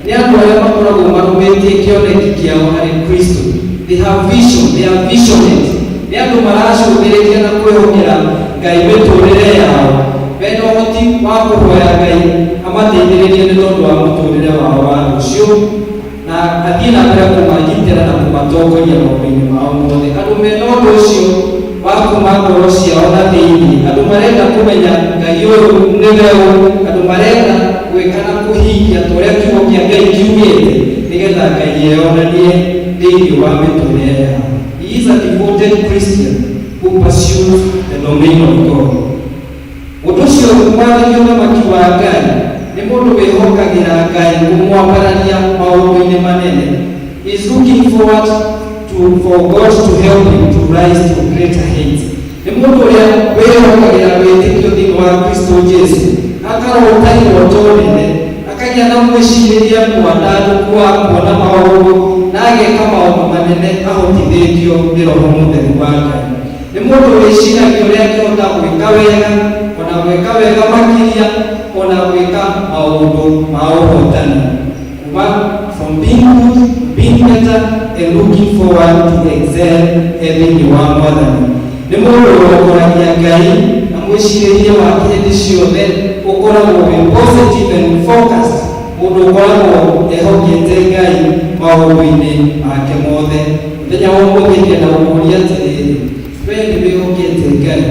nĩ andũ arĩa makoragwo marũmĩtie kĩoneki kĩao harĩ Kristo. They have vision, they are visionary. Nĩ andũ maracũthĩrĩria na kwĩhokera Ngai mĩtũrĩre yao. Mena ũhoti wa kũhoya Ngai amateithĩrĩrie nĩ tondũ wa mũtũrĩre wao wa rũciũ na athiĩ na mbere kũmagitĩra na kũmatongoria maũndũ-inĩ mao mothe. Andũ mena ũndũ ũcio wa kuma ngoro ciao na thĩinĩ, andũ marenda kũmenya Ngai ũyũ nĩwe ũ, andũ marenda gwĩka na kũhingia tũrĩa kiugo kĩa Ngai kiugĩte nĩgetha Ngai eyonanie thĩinĩ wa mĩtũrĩre yao. He is a devoted Christian who pursues the domain of God. Ũndũ ũcio kumwathĩria ũthamaki wa Ngai nĩ mũndũ wĩhokagĩra Ngai kũmwambarania maũndũ-inĩ manene. He is looking forward for God to help him to rise to greater heights. Nĩ mũndũ ũrĩa wĩhokagĩra wĩtĩkio thĩinĩ wa Kristo Jesu akarota iroto nene akagĩa na mwĩcirĩria mwandandũku wa kuona maũndũ na ageka maũndũ manene ahotithĩtio nĩ Roho Mũtheru wa Ngai. Nĩ mũndũ wĩciragia ũrĩa angĩhota gwĩka wega ona gwĩka wega makĩria ona gwĩka maũndũ ma ũhotani. From being good, being better and looking forward to excel thĩinĩ wa Mwathani. Nĩ mũndũ ũrongoragia Ngai na mwĩcirĩrie wake hĩndĩ ciothe ũkoragwo wĩ positive and focused. Mũndũ ũkoragwo ehokete Ngai maũndũ-inĩ make mothe. Mũthenya wa ũmũthĩ ngĩenda gũkũria atĩrĩrĩ, wee nĩ wĩhokete Ngai,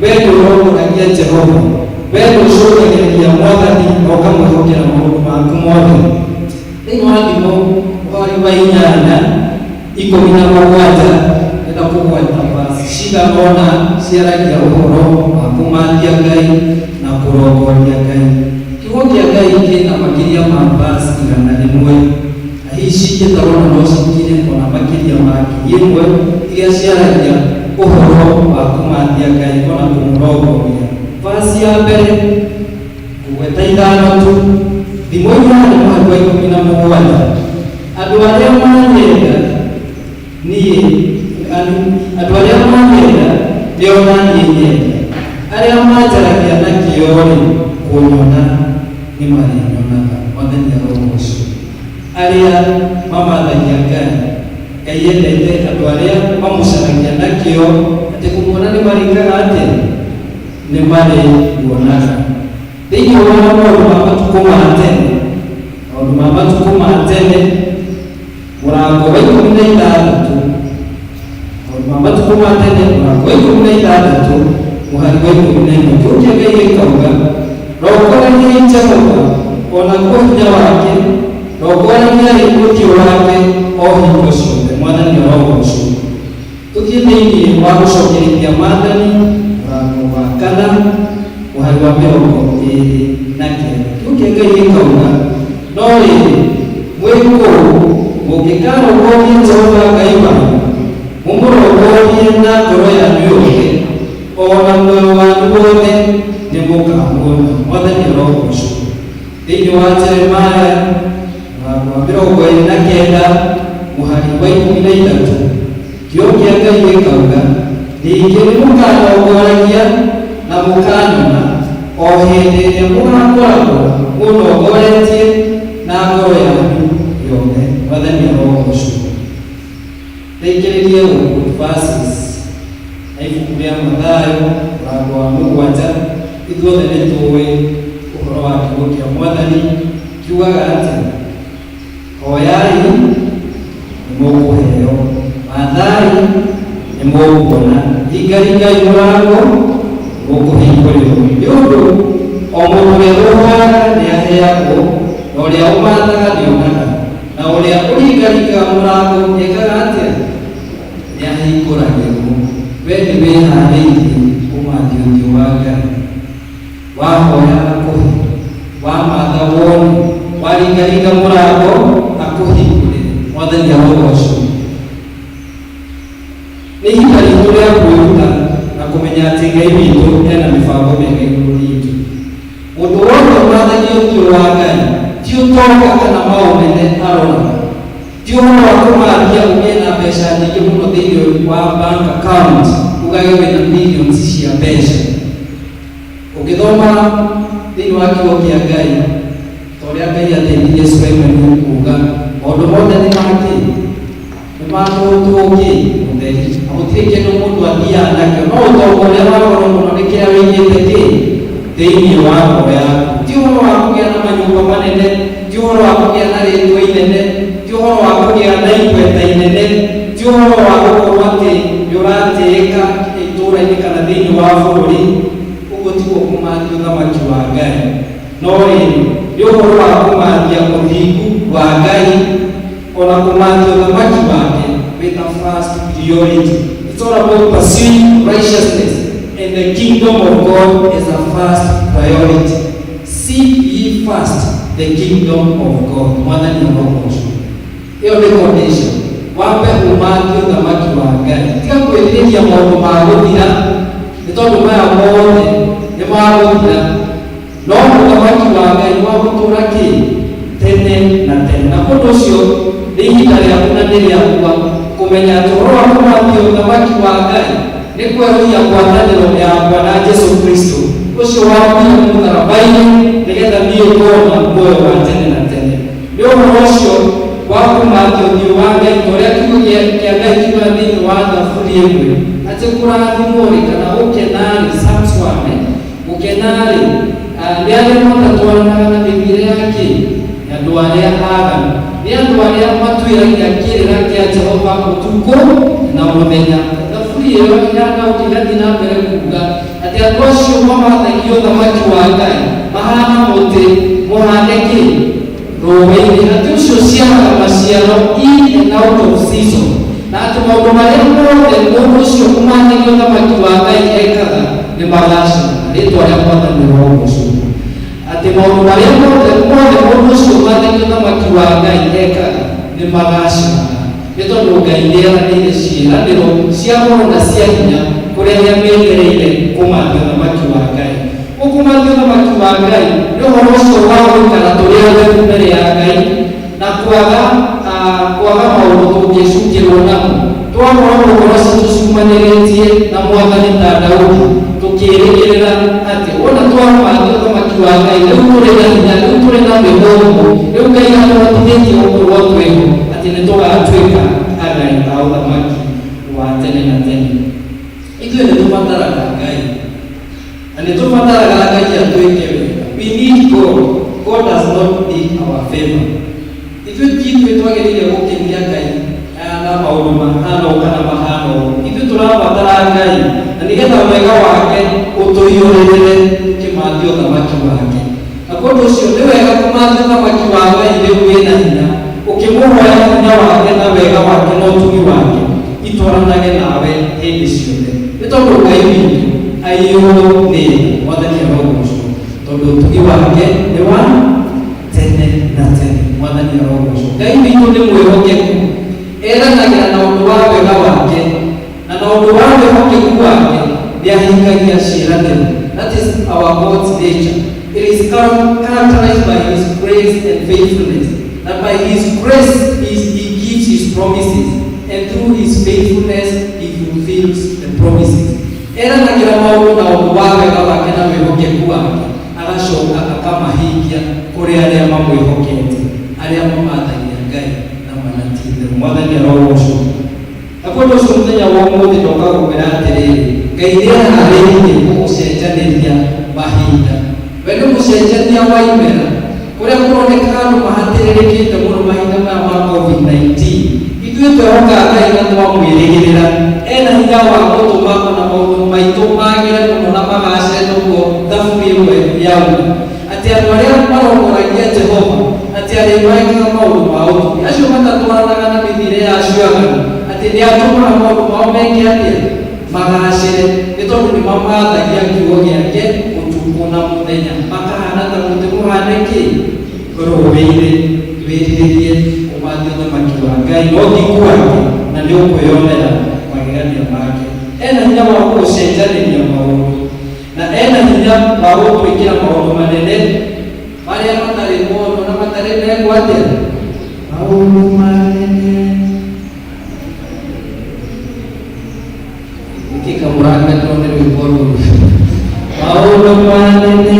wee nĩ ũrongoragia Jehova, wee nĩ ũcũthagĩrĩria Mwathani na ũkamwĩhokera maũndũ maku mothe. Thĩinĩ wa thimo ũhoro wa 8:17 enda kũgweta basi cigana ũna ciaragia ũhoro wa kũmathia Ngai na kũrongoria Ngai. Kiugo kĩa Ngai kĩna makĩria ma basi 100 na hici ingĩtarwo no cikinye ona makĩria ma 1000 iria ciaragia ũhoro wa kũmathia Ngai ona kũmũrongoria. Basi ya mbere kũgweta 5 tu thimo iria nĩ mwaka 17. Andũ arĩa manyenda niĩ andũ arĩa manyenda nĩo naniĩ nyenda, arĩa manjaragia na kĩo-rĩ kũnyona nĩ marĩnyonaga. Mwathani arogo ũcio. Arĩa mamathagia Ngai, Ngai endete andũ arĩa mamũcaragia na kĩo atĩ kũmuona nĩ maringaga atĩa nĩ marĩmuonaga. Thĩinĩ wa maũndũ ma matukũ ma tene, maũndũ ma matukũ ma tene mũrango wa 16, maũndũ ma matukũ ma tene mũrango wa 16 mũhari wa 11. Kiugo kĩa Ngai gĩkauga rongoragiai Jehova ona guo hinya wake, rongoragiai ũthiũ wake o hingo ciothe. mwathani orogocwo tuthie thiini wa gucokerithia mwathani mũrango wa kana mũhari wa 29 kiukia Ngai gĩkauga no rĩrĩ mwĩkũũ mũngĩkarũngũria Jehova Ngai wanyu mũmũrongorie na ngoro yanyu yothe ona muoyo wanyu wothe nĩ mũkamuona. Mwathani orogocwo. Thĩinĩ wa Jeremaya mũrango wa 29 mũhari wa 13 kiukia Ngai gĩkauga ningĩ nĩmũkanongoragia na mũkanyona o hĩndĩ ĩrĩa mũgakoragwo mũnongoretie na ngoro yanyu yothe. Mwathani orogocwo. Reikererie gũkũ verses na ibuku rĩa Mathayo mũrango wa 7 ithuothe nĩ tũĩ ũhoro wa kiugo kĩa Mwathani kiugaga atĩ hoyai nĩ mũkũheo, mathaai nĩ mũkuona, hingaringai mũrango mũkũhingũrĩrwo. Nĩ ũndũ o mũndũ ũrĩa ũhoyaga nĩ aheagwo, na ũrĩa ũmathaga nĩonaga, na ũrĩa ũringaringaga mũrango ekaga atĩa? Nĩ ahingũragĩrwo. Wee nĩ wĩharĩirie ũmathio ũthiũ wa Ngai, wahoya akũhe, wamatha wone, waringaringa mũrango akũhingũrĩre. Mwathani arogocwo. Nĩ ihinda ritũ rĩa kwĩruta na kũmenya atĩ Ngai witũ ena mĩbango mĩega igũrũ ritũ. Mũndũ wothe ũmathagio ũthiũ wa Ngai ti ũtonga kana maũnene aroraga, ti ũhoro wa kũmathia ũgĩe na mbeca nyingĩ mũno thĩinĩ wa bank account ũgage wĩna millions cia mbeca. Ũngĩthoma thĩinĩ wa kiugo kĩa Ngai ta ũrĩa Ngai ateithirie Suleimani kuuga maũndũ mothe nĩ makũtũũki mũtheri, na gũtirĩ kĩndũ mũndũ athiaga nakĩo, no ũtonga ũrĩa wa goro mũno nĩ kĩrĩa wĩigĩte thĩinĩ wa ngoro yaku. Ti ũhoro wa kũgĩa na manyũmba manene, ti ũhoro wa kũgĩa na rĩtwa inene, ti ũhoro wa kũgĩa na igweta inene, ti ũhoro wa gũkorwo atĩ nĩ ũratĩĩka itũũra-inĩ kana thĩinĩ wa bũrũri. Ũguo tiguo kũmathia ũthamaki wa Ngai, no rĩrĩ nĩ ũhoro wa kũmathia ũthingu wa Ngai, ona kũmathia ũthamaki wake with the first priority. It's all about pursuing righteousness, and the kingdom of God is the first priority. Seek ye first the kingdom of God. Mwathani orogocwo. Iyo nĩ condition. Wambe umathie ũthamaki wa Ngai. Tiga kwĩrirĩria maũndũ ma gũthira, nĩ tondũ maya mothe nĩ magũthira, no ũthamaki wa Ngai wa gũtũũra tene na tene. Na kũndũ ũcio nĩ ihinda rĩaku na nĩ rĩakwa kũmenya atĩ ũhoro wa kũmathia ũthamaki wa Ngai nĩ kwerũhia ngwatanĩro yakwa na Jesũ Kristo ũcio wakuire mũtharaba-inĩ nĩgetha niĩ ngorwo na muoyo wa tene na tene. Nĩ ũhoro ũcio wa kũmathia ũthiũ wa Ngai ta ũrĩa kiugo kĩa Ngai kiugaga thĩinĩ wa Thaburi 1 atĩ kũrathimwo-rĩ kana gũkena-rĩ, Psalms 1 gũkena-rĩ nĩ arĩa matatwaranaga na mĩthiĩre ya andũ arĩa aaganu, nĩ andũ arĩa matuĩragia kĩrĩra kĩa Jehova ũtukũ na mũthenya. Thaburi ĩyo ya Daudi ĩgathiĩ na mbere kuuga atĩ andũ acio mamathagia ũthamaki wa Ngai mahana mũtĩ mũhande rũĩ-inĩ, atĩ ũcio ũciaraga maciaro in and out of season, na atĩ maũndũ marĩa mothe mũndũ ũcio ũmathagia ũthamaki wa Ngai ekaga nĩ magacĩra. Rĩĩtwa rĩa Mwathani orogocwo. Atĩ maũndũ marĩa mothe mũndũ ũcio ũmathagia ũthamaki wa Ngai ekaga nĩ magacĩraga, nĩ tondũ Ngai nĩ eranĩire ciĩranĩro cia goro na cia hinya kũrĩ arĩa metereire kũmathia ũthamaki wa Ngai. Ũkũmathia ũthamaki wa Ngai nĩ ũhoro ũcio wa gũikara tũrĩ atheru mbere ya Ngai na kwaga maũndũ tũngĩcukĩrwo namo. Twagũra gũkorwo tũciumanĩrĩtie na Mwathani ta Daudi tũkĩĩrĩgĩrĩra atĩ ona twamathia ũthamaki wa Ngai rĩu tũrĩ na hinya, rĩu tũrĩ na mĩhũmũ, rĩu Ngai atũhotithĩtie gũkorwo twĩho atĩ nĩ tũgatuĩka agai a ũthamaki wa tene na tene. Ithuĩ nĩ tũbataraga Ngai na nĩ tũbataraga Ngai atwĩke wega. We need God. God does not need our favor. Ithuĩ twagĩrĩire gũkenia Ngai na maũndũ mahana ũũ kana mahana ũũ. Ithuĩ tũrabatara Ngai na nĩgetha wega wake ũtũiyũrĩrĩre tũkĩmathia ũthamaki wake. Na kũndũ ũcio nĩ wega kũmathia ũthamaki wa Ngai rĩu wĩna hinya, ukimuhoya hinya wake na wega wake na utugi wake itwaranage nawe hindi ciothe nĩ tondũ Ngai witũ aiyũrĩte Mwathani arogocwo tondũ utugi wake nĩ wa tene na tene. Mwathani arogocwo. Ngai witũ nĩ mwĩhokeku, eranagĩra na ũndũ wa wega wake na ũndũ wa wĩhokeku wake nĩ ahingagia ciĩranĩro. That is our God's nature. It is characterized by His grace and faithfulness. That by His grace He gives His promises, and through His faithfulness He fulfills the promises. Eranagĩra maũndũ na ũndũ wa wega wake na wĩhokeku wake, agacoka akamahingia kũrĩ arĩa mamwĩhokete, arĩa mamathagia Ngai na manatithĩrwo. Mwathani arogocwo. Na kũndũ ũcio mũthenya wa ũmũthĩ ndoka gũkwĩra atĩrĩrĩ, Ngai nĩeharĩirie gũgũcenjanĩria mahinda. We nĩ mũcenjania wa imera, kũrĩa kũroneka andũ mahatĩrĩrĩkĩte mũno mahinda maya ma COVID-19. Ithuĩ twehoka Ngai na twamwĩrĩgĩrĩra, ena hinya wa gũtũma ona maũndũ maitũ magĩre mũno na magacĩre nĩguo thaburia ĩmwe yauma. Atĩ andũ arĩa marongoragia Jehova, atĩ arĩa mekaga maũndũ ma ũtugi, acio matatwaranaga na mĩthiĩre ya ciũgano, atĩ nĩ atũmaga maũndũ mao meke atĩa magacĩre, nĩ tondũ nĩ mamathagia kiugo gĩake ũtukũ na mũthenya, makahana ta mũtĩ mũhanĩki rũĩ-inĩ. Wĩrirĩrie ũmathie ũthamaki wa Ngai no ti kwake, na nĩ ũkwĩyonera magegania make. Ena hinya wa gũgũcenjanĩria maũndũ, na ena hinya wa gũtwĩkĩra maũndũ manene marĩa matarĩ mono na matarĩ mekwo atĩa maũndũ manene. Kamuranga tuone rwĩmbo rũrũ maũndũ manene.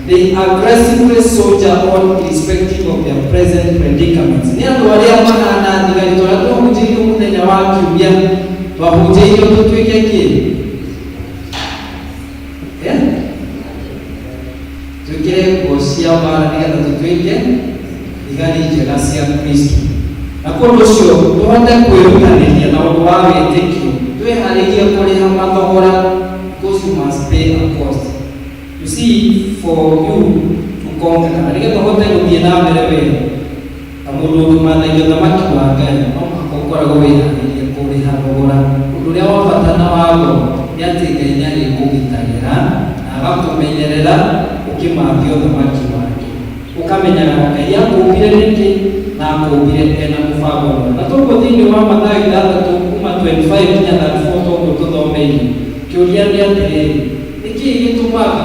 They aggressively soldier on irrespective of their present predicaments. Ni andu aria mahana thigari twa twahunjirio muthenya wa kiumia twahunjirio tutwike twikire nguo twĩke thigari njega cia Kristo. Na kũndũ ũcio tũhote kwĩrutanĩria na ũndũ wa wĩtĩkio, twĩharĩrie kũrĩha mathogora, because you must pay a cost. You see, for you to conquer, kana nĩgetha ũhote gũthiĩ na mbere wega ta mũndũ ũrũmanagio thamaki wa Ngai, no mũhaka ũkoragwo wĩharĩirie kũrĩha thogora. Ũndũ ũrĩa wa bata na wa goro nĩ atĩ Ngai nĩ arĩkũgitagĩra na agakũmenyerera ũkĩmathio thamaki wake. Ũkamenyaga Ngai akũmbire nĩkĩ na akũmbire ena mũbango mwega. Na tũguo thĩinĩ wa Mathayo 6:25 nginya 34 tũguo tũthomeire, kĩũria nĩ atĩrĩrĩ, nĩkĩĩ gĩtũmaga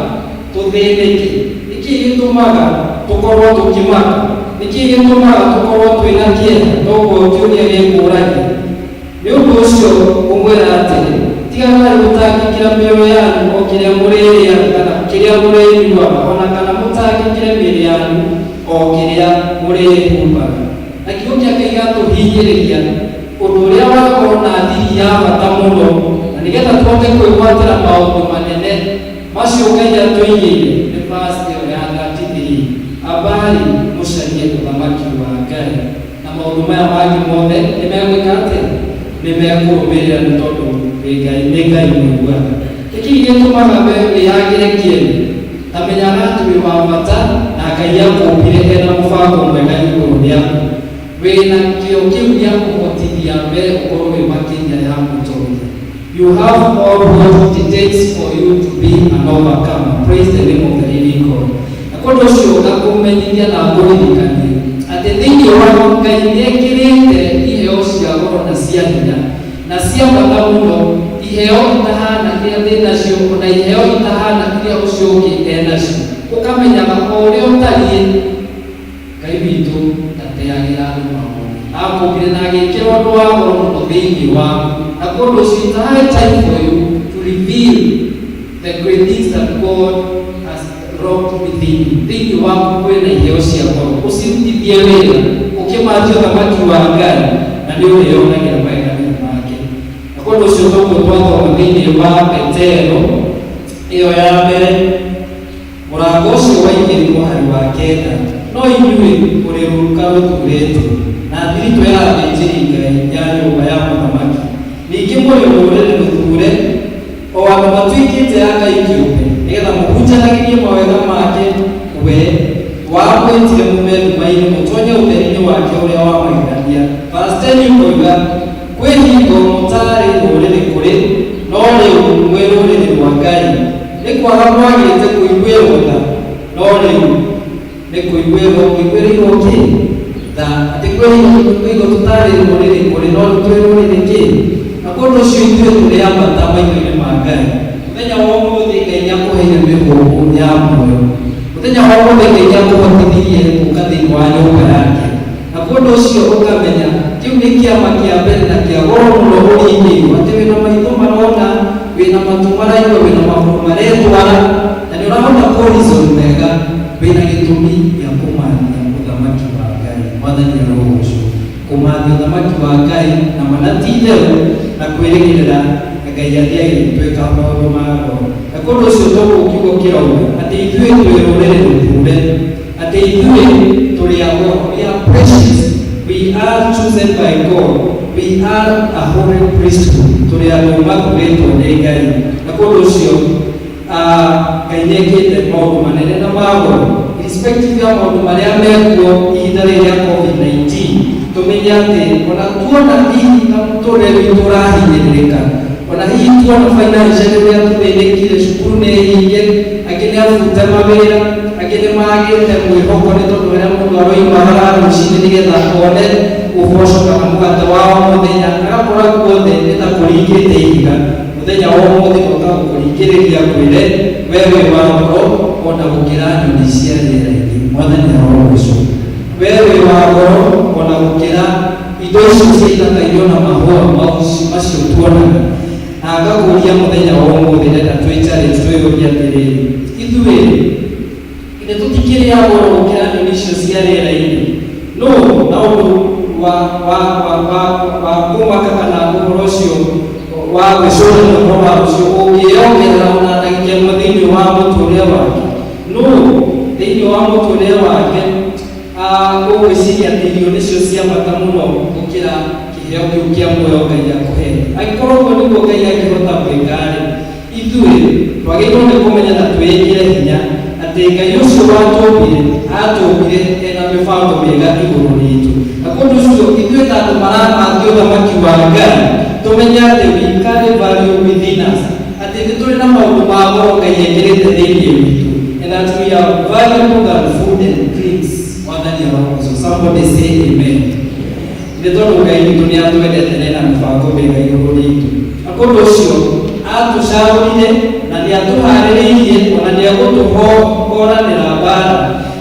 tũthĩnĩke? Nĩkĩĩ gĩtũmaga tũkorwo tũkĩmaka? Nĩkĩĩ gĩtũmaga tũkorwo twĩna kĩeha? Tũguo kĩũria gĩkũragia. Nĩ ũndũ ũcio ngũmwĩra atĩrĩ, tigagai gũtangĩkĩra mĩoyo yanyu o kĩrĩa mũrĩrĩa kana kĩrĩa mũrĩnyuaga, ona kana mũtangĩkĩre mĩĩrĩ yanyu o kĩrĩa mũrĩhumbaga. Na kiugo kĩa Ngai gĩgatũhinyĩrĩria ũndũ ũrĩa wakorwo na thiri ya bata mũno, na nĩgetha tũhote kwĩgwatĩra maũndũ manene macio Ngai atũigĩire. Nĩ verse ĩyo ya 33, ambari mũcarie ũthamaki wa Ngai, na maũndũ maya mangĩ mothe nĩ megwĩka atĩa? Nĩ mekũrũmĩrĩra, nĩ tondũ nĩ Ngai mũiguaga. Nĩkĩĩ gĩtũmaga wĩyagĩre kĩene? Ta menyaga atĩ wĩ wa bata na Ngai akũmbire ena mũbango mwega igũrũ rĩaku. Wĩna kĩo kĩu gĩa kũhotithia mbere ũkorwo wĩ makĩria ya mũtũũrĩre. You have all what it takes for you to be an overcomer. Praise the name of the living God. Na kũndũ ũcio ngakũmenyithia na ngũririkanie atĩ thĩinĩ wa Ngai nĩ ekĩrĩte iheo cia goro na cia hinya na cia bata mũno, iheo itahana iria ndĩ nacio, na iheo itahana iria ũcio ũngĩ enacio. Ũkamenyaga o ũrĩa ũtariĩ, Ngai witũ ndateagĩra andũ maũndũ, akũmbire na agĩkĩra ũndũ wa goro mũno thĩinĩ waku. Na kũndũ ũcio it's high time for you to reveal the great things that God has wrought within you. Thĩinĩ waku kwĩna iheo cia goro, ũcirutithie wĩra ũkĩmathio thamaki wa Ngai, na nĩ ũrĩonagĩra magegania make. Na kũndũ ũcio tũguo twathoma thĩinĩ wa Petero ĩyo ya mbere mũrango ũcio wa 2 mũhari wa 9, no inyuĩ mũrĩ rũruka rũthuurĩtwo na thiritũ ya athĩnjĩri-Ngai ya nyũmba ya mũthamaki, ningĩ mũrĩ rũrĩrĩ rũthuure, o andũ matuĩkĩte a Ngai kĩũmbe, nĩgetha mũhunjanagĩrie mawega make we wamwĩtire mume nduma-inĩ mũtonye ũtheri-inĩ wake ũrĩa wa magegania. Verse 10 yukoiga, kwĩhingo mũtarĩ rũrĩrĩ kũrĩ, no rĩu mwĩ rũrĩrĩ rwa Ngai. Nĩ kwaga mwagĩte kũiguĩrwo tha, no rĩu nĩ kũiguĩrĩirwo kĩ? Tha. Atĩ kwĩhingo tũtarĩ rũrĩrĩ kũrĩ, no rĩu twĩ rũrĩrĩ kĩ? Na kũndũ ũcio ithuĩ tũrĩ a bata maitho-inĩ ma Ngai. Mũthenya wa ũmũthĩ Ngai nĩakũheire mĩhũmũ ya muoyo. Mũthenya wa ũmũthĩ Ngai nĩakũhotithirie gũka thĩinĩ wa nyũmba yake. Na kũndũ ũcio ũkamenya kĩu nĩ kĩama kĩa mbere na kĩa goro mũno ũringĩirwo, atĩ wĩna maitho marona, wĩna matu maraigua, wĩna magũrũ maretwara, na nĩ ũrahota kũrizon wega, wĩna gĩtũmi gĩa kũmathia ũthamaki wa Ngai. Mwathani arogocwo. Kũmathia ũthamaki wa Ngai na manati-itherũ na kwĩrĩgĩrĩra Ngai athiage gwĩka maũndũ ma goro. Na kũndũ ũcio tũguo kiugo kĩrauga atĩ ithuĩ twĩ rũrĩrĩ rũthuure, atĩ ithuĩ tũrĩ a goro, we are precious, we are chosen by God, we are a holy priesthood, tũrĩ andũ mathurĩtwo nĩ Ngai. Na kũndũ ũcio Ngai nĩekĩte maũndũ manene na ma goro, irrespective ya maũndũ marĩa mekuo ihinda rĩrĩa COVID-19. Tũmenye atĩ ona tuona hihi na mũtũũrĩre witũ ũrahinyĩrĩrĩka, ona hihi tuona financial rĩrĩa tũthĩnĩkire, cukuru nĩ hinge, angĩ nĩ abute mawĩra, angĩ nĩ magĩte mwĩhoko nĩ tondũ ũrĩa mũndũ aroimagara rũcinĩ nĩgetha one ũboco kana mũgate wa o mũthenya, agakora guothe nĩ ta kũringĩte ihiga. Mũthenya wa ũmũthĩ ũka gũkũringĩrĩria kwĩre we wĩ wa goro ona gũkĩra nyoni cia rĩera-inĩ. Mwathani arogocwo. We wĩ wa goro ona gũkĩra indo icio cia ithaka irio na mahũa macio tuonaga. Na ngakũria mũthenya wa ũmũthĩ ndenda twĩ-challenge twĩyũrie atĩrĩrĩ, ithuĩ githĩ tũtikĩrĩ a goro gũkĩra nyoni icio cia rĩera-inĩ? No, na ũndũ wa kũmaka kana ũhoro ũcio wa gwĩcũrania ũhoro wa ũcio ũngĩongerera ona ndagĩka ĩmwe thĩinĩ wa mũtũũrĩre wake? No, thĩinĩ wa mũtũũrĩre wake gwĩciria atĩ irio nĩcio cia bata mũno gũkĩra kĩheo kĩu kĩa muoyo Ngai akũhe. Angĩkorwo ũguo nĩguo Ngai angĩhota gwĩka-rĩ, ithuĩ twagĩrĩirwo nĩ kũmenya na twĩkĩre hinya atĩ Ngai ũcio atũmbire ena mĩbango mĩega igũrũ ritũ. Na kũndũ ũcio ithuĩ ta andũ marathio ũthamaki wa Ngai, tũmenye atĩ we carry value within us, atĩ nĩ tũrĩ na maũndũ ma goro Ngai ekĩrĩte thĩinĩ witũ, and that we are valuable than food and drinks. Mwathani arogoco. Somebody say amen. Nĩ tondũ Ngai witũ nĩ atwendete na ena mĩbango mĩega igũrũ ritũ. Na kũndũ ũcio atũcagũrire na nĩ atũharĩrĩirie ona nĩ egũtũhũranĩra mbara,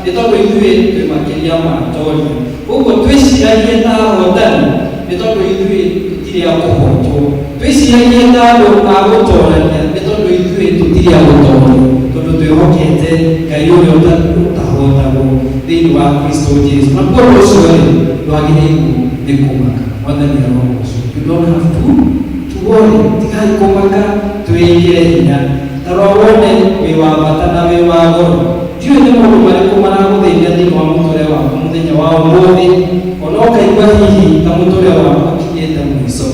nĩ tondũ ithuĩ twĩ makĩria ma atoria. Ũguo twĩciragie ta ahotani, nĩ tondũ ithuĩ tũtirĩ a kũhotwo. Twĩciragie ta andũ a gũtoorania, nĩ tondũ ithuĩ tũtirĩ a gũtoorio, tondũ twĩhokete Ngai ũrĩa ũtahotagwo thĩinĩ wa Kristo Jesu. Na kũndũ ũcio-rĩ, ndwagĩrĩirwo nĩ kũmaka. Mwathani arogoco. You don't have to worry. Tigai kũmaka, twĩkĩre hinya. Tarora wone wĩ wa bata na wĩ wa goro. Ndiũĩ nĩ maũndũ marĩkũ maragũthĩnia thĩinĩ wa mũtũũrĩre waku mũthenya wa ũmũthĩ, ona ũkaigua hihi ta mũtũũrĩre waku ũkinyĩte mũico.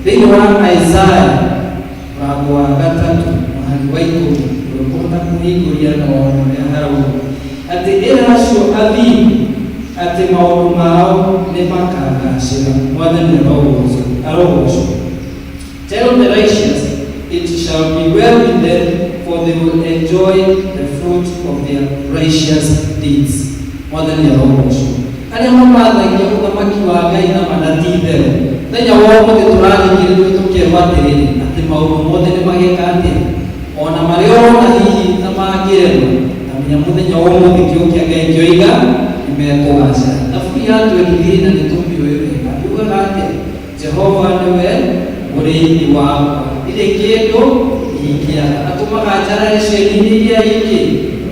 Thĩinĩ wa Isaya mũrango wa 3 mũhari wa 10 ndũkũhota kũhingũria na wone ũrĩa harauga atĩ ĩra acio athingu atĩ maũndũ mao nĩ makagacĩra. Mwathani arogocwo. Tell the righteous it shall be well with them, for they will enjoy the fruit of their righteous deeds. Mwathani arogocwo. Arĩa mamathagia ũthamaki wa Ngai na manatitherũ, mũthenya wa ũmũthĩ tũrathikĩrĩrio tũkerwo atĩrĩrĩ atĩ maũndũ mothe nĩ mageka atĩa, ona marĩa ũrona hihi na mangĩrema, tamenya mũthenya wa ũmũthĩ kiugo kĩa Ngai kĩoiga nĩmekũgacĩra. Thaburi ya 23 na nĩtũmĩũĩ wega yugaga atĩ Jehova nĩwe mũrĩithi wakwa, ndirĩ kĩndũ ingĩaga. Atũmaga njarare cieni-inĩ iria ingĩ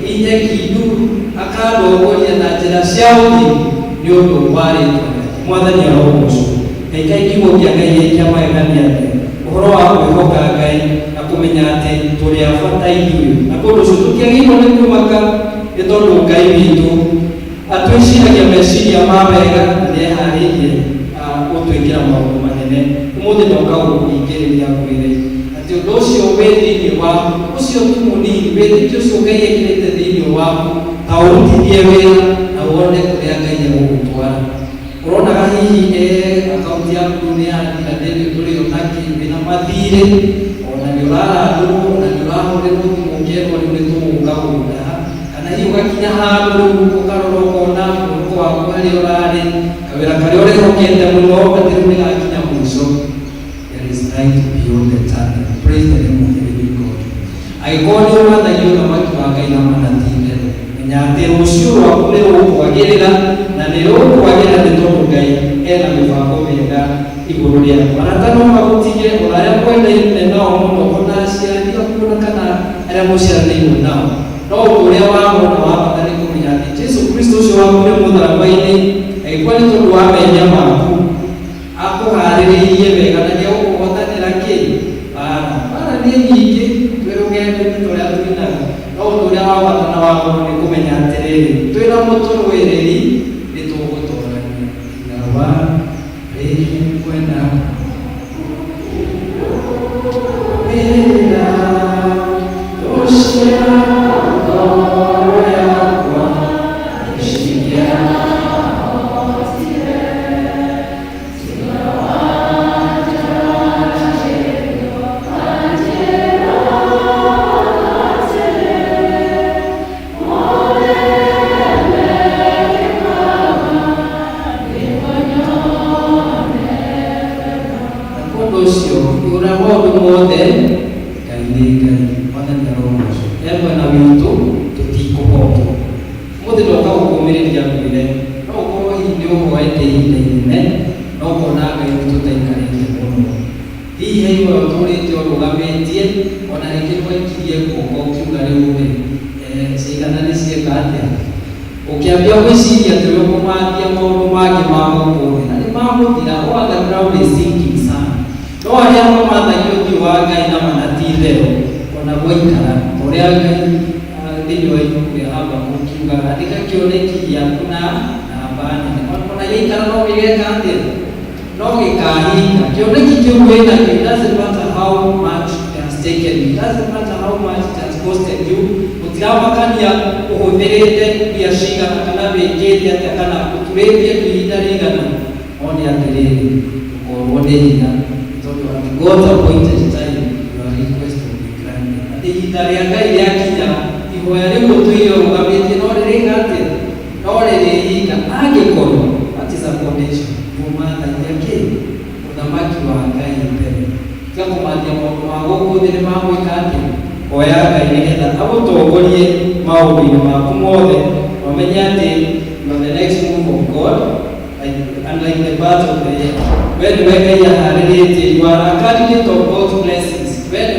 inyeki nduru, akandongoria na njĩra cia ũthingu nĩ ũndũ wa rĩĩtwa rĩake. Mwathani arogocwo. Kaingĩ kiugo kĩa Ngai kĩa magegania atĩ ũhoro wa kwĩhoka Ngai na kũmenya atĩ tũrĩ a bata ithuĩ. Na kũndũ ũcio tũtiagĩrĩirwo nĩ kũmaka, nĩ tondũ Ngai witũ atwĩciragia meciria ma wega na nĩeharĩirie gũtwĩkĩra maũndũ manene. Ũmũthĩ ndoka gũkũhingĩrĩria mwĩrĩ atĩ ũndũ ũcio wĩ thĩinĩ waku, ũcio tu mũnini, wĩtĩkio ũcio Ngai ekĩrĩte thĩinĩ waku, ta ũrutithie wĩra na wone kũrĩa Ngai egũgũtwara. Ũronaga hihi akaunti yaku nĩ yathira thĩinĩ tũrĩ o nakĩ, wĩna mathirĩ, ona nĩ ũrarandũrwo, ona nĩ ũrahũrĩrwo thimũ ũkerwo rĩu nĩ tũgũka gũgũtaha, kana hihi ũgakinya handũ rĩu ũkarora ũkona mũhuko waku harĩa ũrarĩ, kawĩra karĩa ũrehokete mũno atĩ rĩu nĩgakinya mũico. There is light beyond the tunnel. Praise the name of the living God. Angĩkorwo nĩ ũrathagia ũthamaki wa Ngai na manatitherũ, menya atĩ rũciũ rwaku nĩ rũkwagĩrĩra, na nĩ rũkwagĩrĩra nĩ tondũ Ngai ena mĩbango mĩega igũrũ rĩaku. Arata no magũtige, ona arĩa mwendaine nao mũno, ona aciari aku na kana arĩa mũciaranĩirwo nao, no ũndũ ũrĩa wa mũndũ wa bata nĩ kũmenya atĩ Jesũ Kristo ũcio wakũrĩ mũtharaba-inĩ, angĩkorwo nĩ tondũ wa mehia maku, akũharĩrĩirie wega na nĩegũkũhotanĩra kĩ? Bara nĩ nyingĩ, twĩ rũgendo-inĩ tũrĩa twĩnaga, no ũndũ ũrĩa wa bata na wa mũndũ nĩ kũmenya atĩrĩrĩ, twĩna mũtũrũĩrĩri nĩ tũgũtũrania na wa kwenda wĩra ũcio ngoro yakwa ĩciria ukiambia gwĩciria atĩ ũrĩa ũkũmathia maũndũ mangĩ ma gũkũ thĩ na nĩ magũthira, o underground is sinking sana. No arĩa mamathagia ũthiũ wa Ngai na manatitherũ, ona gwaikara ũrĩa Ngai thĩinĩ wa ibuku rĩa Habakuku kiugaga, andĩka kĩoneki gĩaku na namba nene doesn't matter how much it has costed you. Utiamakania uhudhirite biashara kana bekete atakana kuturebye bidarigana oni atiriri ukorwodenya toto got appointed time your request will be granted. Ati itarianga yakinya ihoya rimo tuyo ngabete nore ngate nore ringa agekoro that is a foundation kumana yake udamaki wa Ngai mbele kama madia mago thire mago ikati oya Ngai nigetha agutongorie maũndũ-inĩ maku mothe wamenye atĩ the next move of God, unlike the birth of the year, when Ngai aharĩrĩtie, you are a candidate of God's blessings. When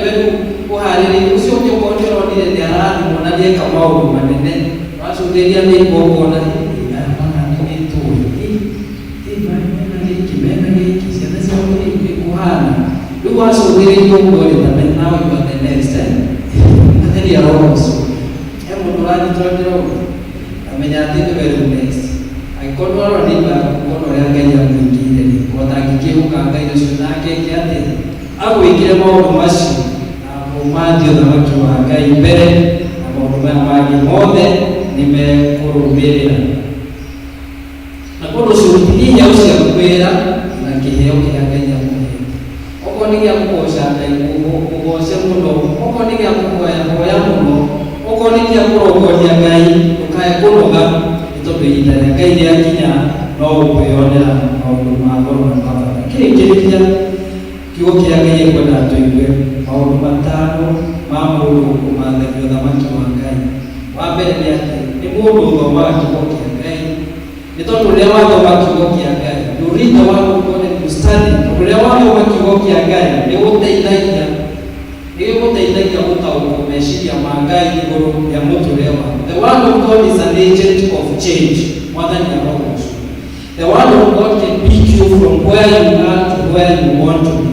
uharĩrĩtie ucio ũngĩ ũkonire nĩ arathimwo na nĩeka maũndũ manene wacuthĩria nĩ igongona ciana ciao ikuhana rĩu wacuthĩrĩrio ũguo now you are the next atheria rohocu he mũndũ ũranyitwo amenya atĩ nĩwe next angĩkorwo arorĩba kuona ũrĩa Ngai amwĩkĩire otangĩkĩhuka Ngai ũcio nake atĩ agwĩkire maũndũ macio umathi ũthamaki wa Ngai mbere na maũndũ maya mangĩ mothe nĩmekũrũmĩrĩra na kũndũ ũcio hinya ũcio kwĩra na kĩheo kĩrĩa Ngai amũheete okorwo nĩ gĩa kũgoca Ngai mũgoce mũno okorwo nĩ gĩa kũhoya mũno okorwo nĩ gĩa kũrongoria Ngai ndũkae kũnoga nĩ tondũ ihinda rĩa Ngai rĩakinya no ũkwĩonera maũndũ ma goro na ma bata kĩrĩkĩrĩria kiugo kĩa Ngai ekwenda tũigue maũndũ matano ma mũndũ kũmathagio ũthamaki wa Ngai. Wa mbere nĩ atĩ nĩ mũndũ ũthomaga kiugo kĩa Ngai nĩ tondũ rĩrĩa wathoma kiugo kĩa Ngai you read the word of God and you study. Tondũ rĩrĩa wathoma kiugo kĩa Ngai nĩgũteithagia gũtaũkwo meciria ma Ngai igũrũ rĩa mũtũrĩre waku. The word of God is an agent of change. Mwathani arogocu. The word of God can pick you from where you are to where you want to be.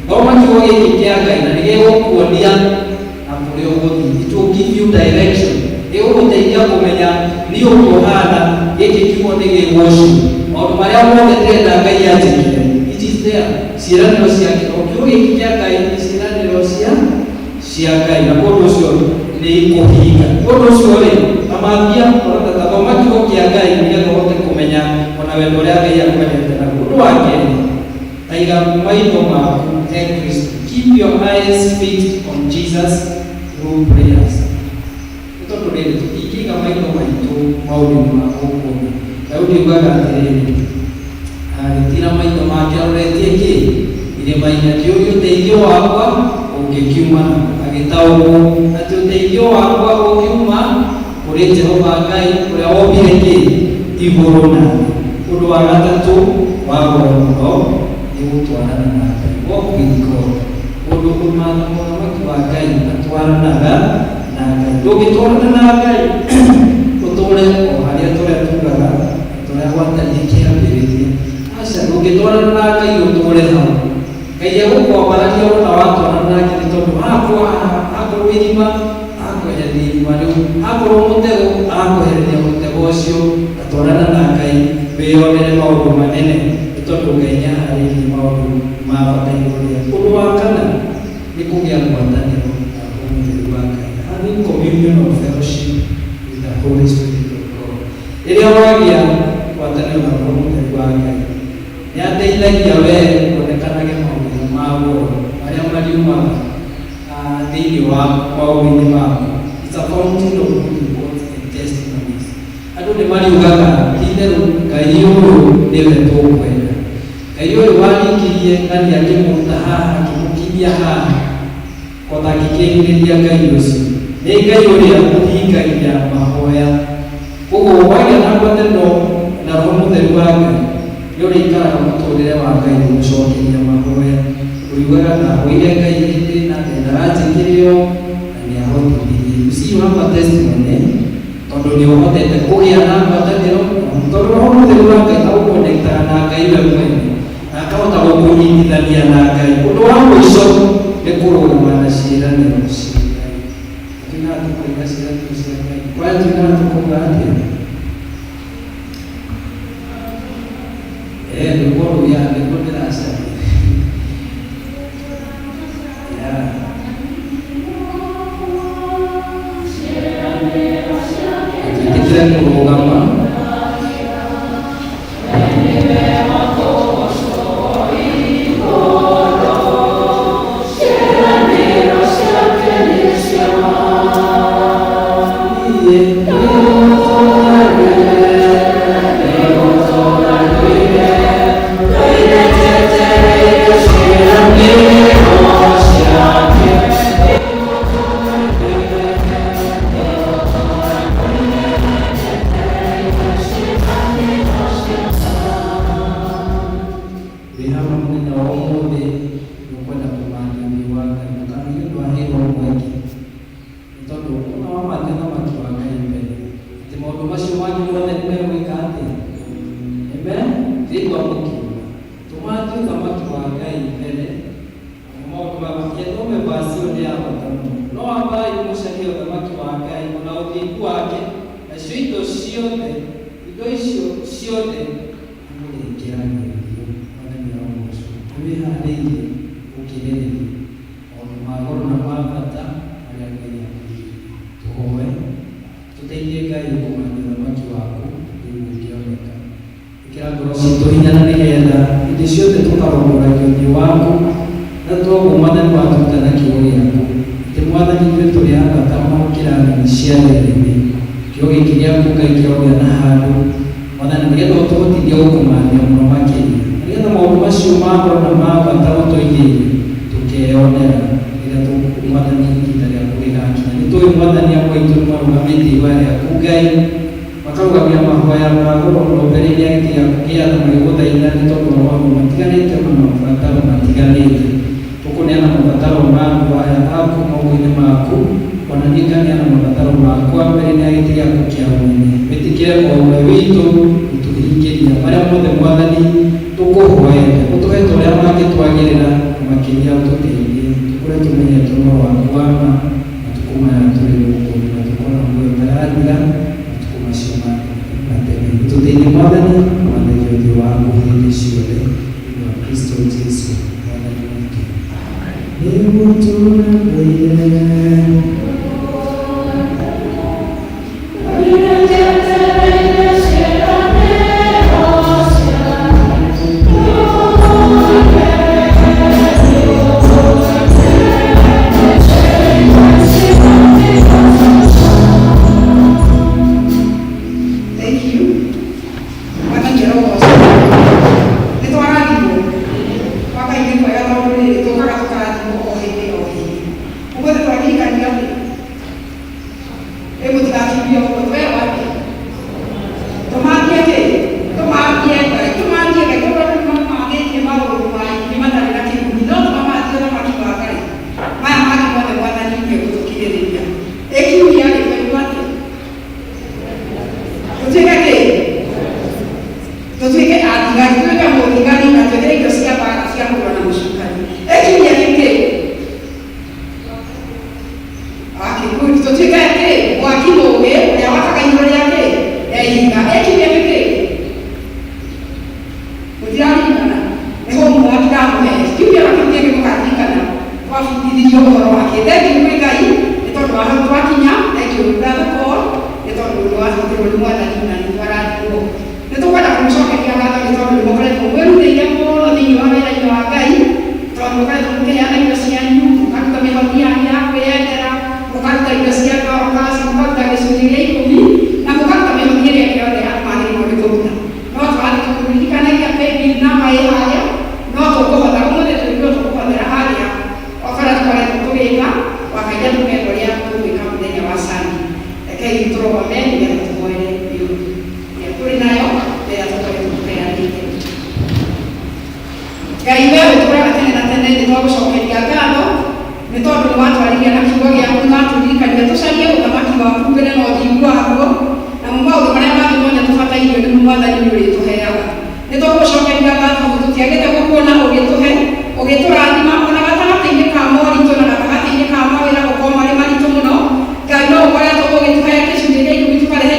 Thoma kiugo gĩkĩ kĩa Ngai na nĩgĩgũkuonia na kũrĩa ũgũthiĩ. It will give you direction. Nĩgũgũteithia kũmenya nĩ ũkũhana gĩkĩ kiugo nĩgĩgũcu. Maũndũ marĩa mothe ndĩrenda Ngai anjĩkĩre it is there. Ciĩranĩro ciake o kiugo gĩkĩ kĩa Ngai nĩ ciĩranĩro cia Ngai na kũndũ ũcio nĩ ikũhinga. Kũndũ ũcio rĩ amambia thoma kiugo kĩa Ngai nĩgetha ũhote kũmenya ona wendo ũrĩa Ngai akwendete na ũndũ wa kerĩ taiga maitho maku he Kristo. Keep your eyes fixed on Jesus through prayers. Nĩ tondũ rĩrĩ tũtingĩiga maitho maitũ maũndũ-inĩ ma gũkũ thĩ. Daudi augaga atĩrĩrĩ agĩtira maitho make aroretie kĩ irĩma-inĩ akĩũria ũteithio wakwa ũngĩkiuma agĩtaũkwo atĩ ũteithio wakwa ũngiuma kũrĩ Jehova Ngai ũrĩa wombire kĩ igũrũ na thĩ. Ũndũ wa gatatũ wa goro mũno nĩ gũtwarana na Ngai. Walk with God. Ũndũ mũthamaki wa Ngai atwaranaga na Ngai. Ndũngĩtwarana na Ngai ũtũũre o harĩa tũrĩa tugaga tũrĩa gwatariĩ kĩambĩrĩria. Aca ndũngĩtwarana na Ngai ũtũũre hau. Ngai egũkwambararia ona watwarana nake nĩ tondũ akorwo irima akwehereria irima rĩu, akorwo mũtego akwehereria mũtego ũcio. Atwarana na Ngai wĩonere maũndũ manene nĩ tondũ Ngai nĩaharĩirie maũndũ ma bata igũrũ rĩaku. Ũndũ wa kana nĩ kũgĩa ngwatanĩro na ũmũtheri wa Ngai, having communion of fellowship with the Holy Spirit of God. Rĩrĩa wagĩa ngwatanĩro na ũmũtheri wa Ngai nĩateithagia wee kuonekanage maũndũ ma goro marĩa mariumaga thĩinĩ wa maũndũ-inĩ maku. It's a fountain of good reports and testimonies. Andũ nĩmariugaga ti-itherũ Ngai ũyũ nĩwe tũkwenda. Ngai ũyũ waringĩrie na nĩakĩmũruta haha akĩmũkinyia haha kũtangĩkĩrĩria Ngai ũcio nĩ Ngai ũrĩa ũhingagia mahoya. Koguo wagĩa na ngwatanĩro na Roho Mũtheru wa Ngai nĩũrĩikaraga mũtũũrĩre wa Ngai gũcokeria mahoya. Ũriugaga na wĩire Ngai hĩndĩ na ndendaranjĩkĩrĩo na nĩahotithirie. You see you have a testimony tondũ nĩũhotete kũgĩa na ngwatanĩro tondũ Roho Mũtheru wa Ngai agũkonektaga na Ngai we mwene na akahota gũkũnyitithania na Ngai. Ũndũ wa mũico nĩ kũrũgama na ciĩranĩro cia Ngai. Tũtiga tũkũiga ciĩranĩro cia Ngai. Kwaya tũtiga tũkũga atĩa? Nĩguo rũya nĩguo ndĩracaria. kurugama. Kau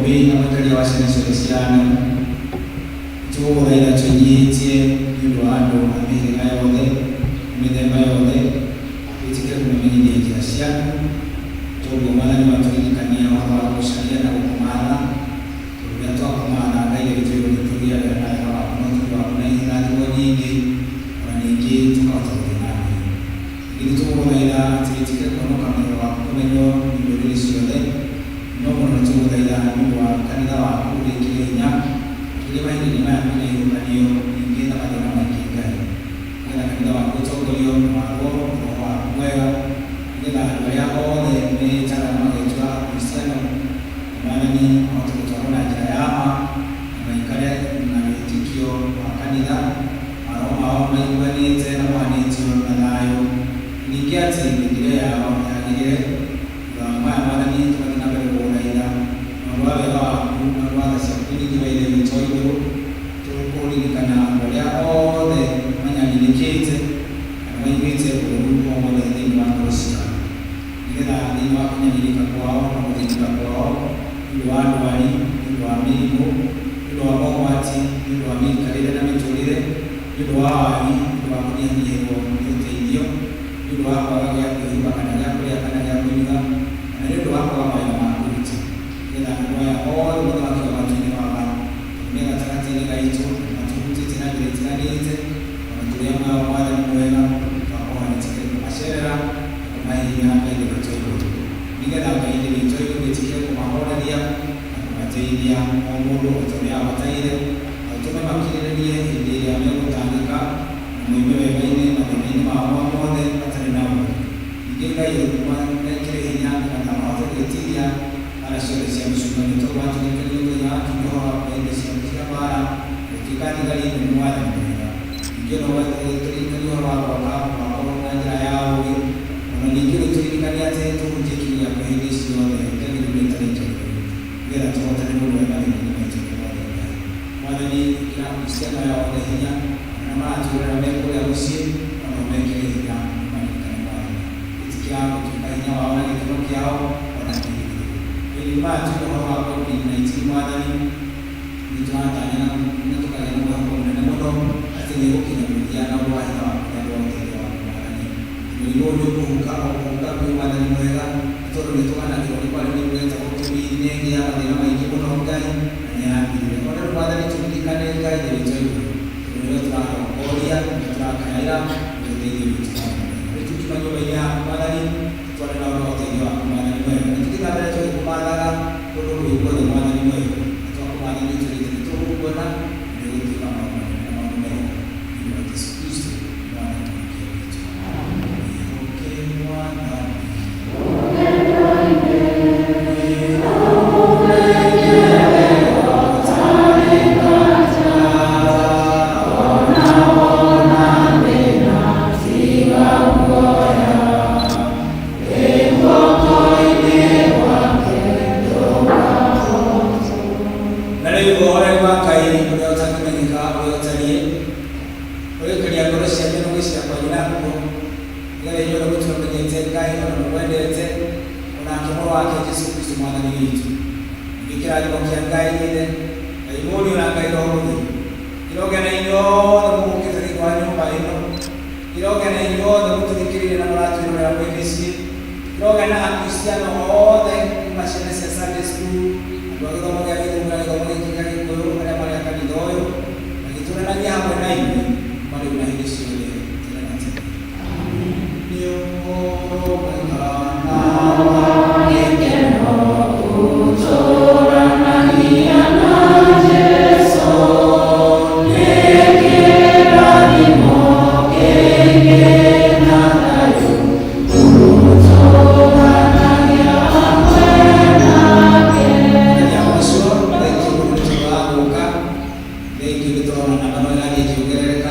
Nairobi n'abatari abashene Salesiano tuwo ina tunyitie yudo ando amiri ngayode midemba yode itikira kumenya ni kiasiano tuwo mwana ni watulikania wa kusharia na kumana tunatoa kumana ngaile vitendo vitulia na hawa mtu wa kunaina ni nyingi waniki tukatokana ili tuwo ina itikira kwa kama kumenyo ni siyole no mono tuwo ina ni wa kanisa wa kulikenya Lima ini lima yang ini rumahnya ingin apa dengan mereka. Kita kita waktu cokoliyo malu bawa mereka. Kita bayar orang ini cara mereka jual Kristen. Mana ni waktu cokol aja ya ama mereka ni nami tikio makanida. Malu mereka ni cina mana jual nalayo. Ini kiasi ini dia ya orang yang dia. Mana ni cuma kita berbuat ida. Malu ada siapa ini kita ini mencoba ni kana ya ode manyanyilikite amayibite urugo ngo ndende bakosia ngera ni wakanyanyilika kwao na kutika kwao iwandu bali iwamiko iwamo wati iwamika ile na mitulire iwani iwakunia niyo yote hiyo iwako ya kuiba kana ya kuiba na ndio wako kama ya makuti ngera kwa ode ndio wako watu baba ngera takati ni kaito Tinagite wanatuyama wale mwema kwa wanatike masherera kama hii hapa ile mtoto ningenda kaidi ni mtoto kitike kwa mahora dia na kumatia mungu kutumia wataire automa makile dia ile ya leo tandika mwenyewe baini na baini maamone atani nao ningenda hiyo kwa kile hinyanga na mawazo yetia ala shule ya msumani to watu ni kile ya kidoa kwa ile sio bara kikati kali ni mwana mwenyewe ndio watu wote wako na njia yao na ningine tulikani hata tu kujiki ya kuhindi sio ndio ndio ndio bila tuota ni mungu na ndio mwana ni kila msema ya wadhinya na maana tunameko ya usi na mmeke ya maana itikiao tukainya waona ni kama kiao wanakiri ili maana hapo ni mwana ni tunatanya natoka ya Mungu hapo na moto atenye ukina na roho ya ni ndio kuhuka kwa mwana ni mwega toro ni toka na kwa pale ni mweza kwa ni nenge ya madina maji kuna ngai na ni kwa mwana ni tulikane ngai ni choyo ndio tunao olia tunakaira ndio ndio tukimanyo ya mwana ni kwa na roho ya mwana ni mwega tukikabla choyo kwa mwana ndio kwa mwana ni mwega mwana ni Bwana ndio kama mwana ni wa Yesu Kristo mwana Amen.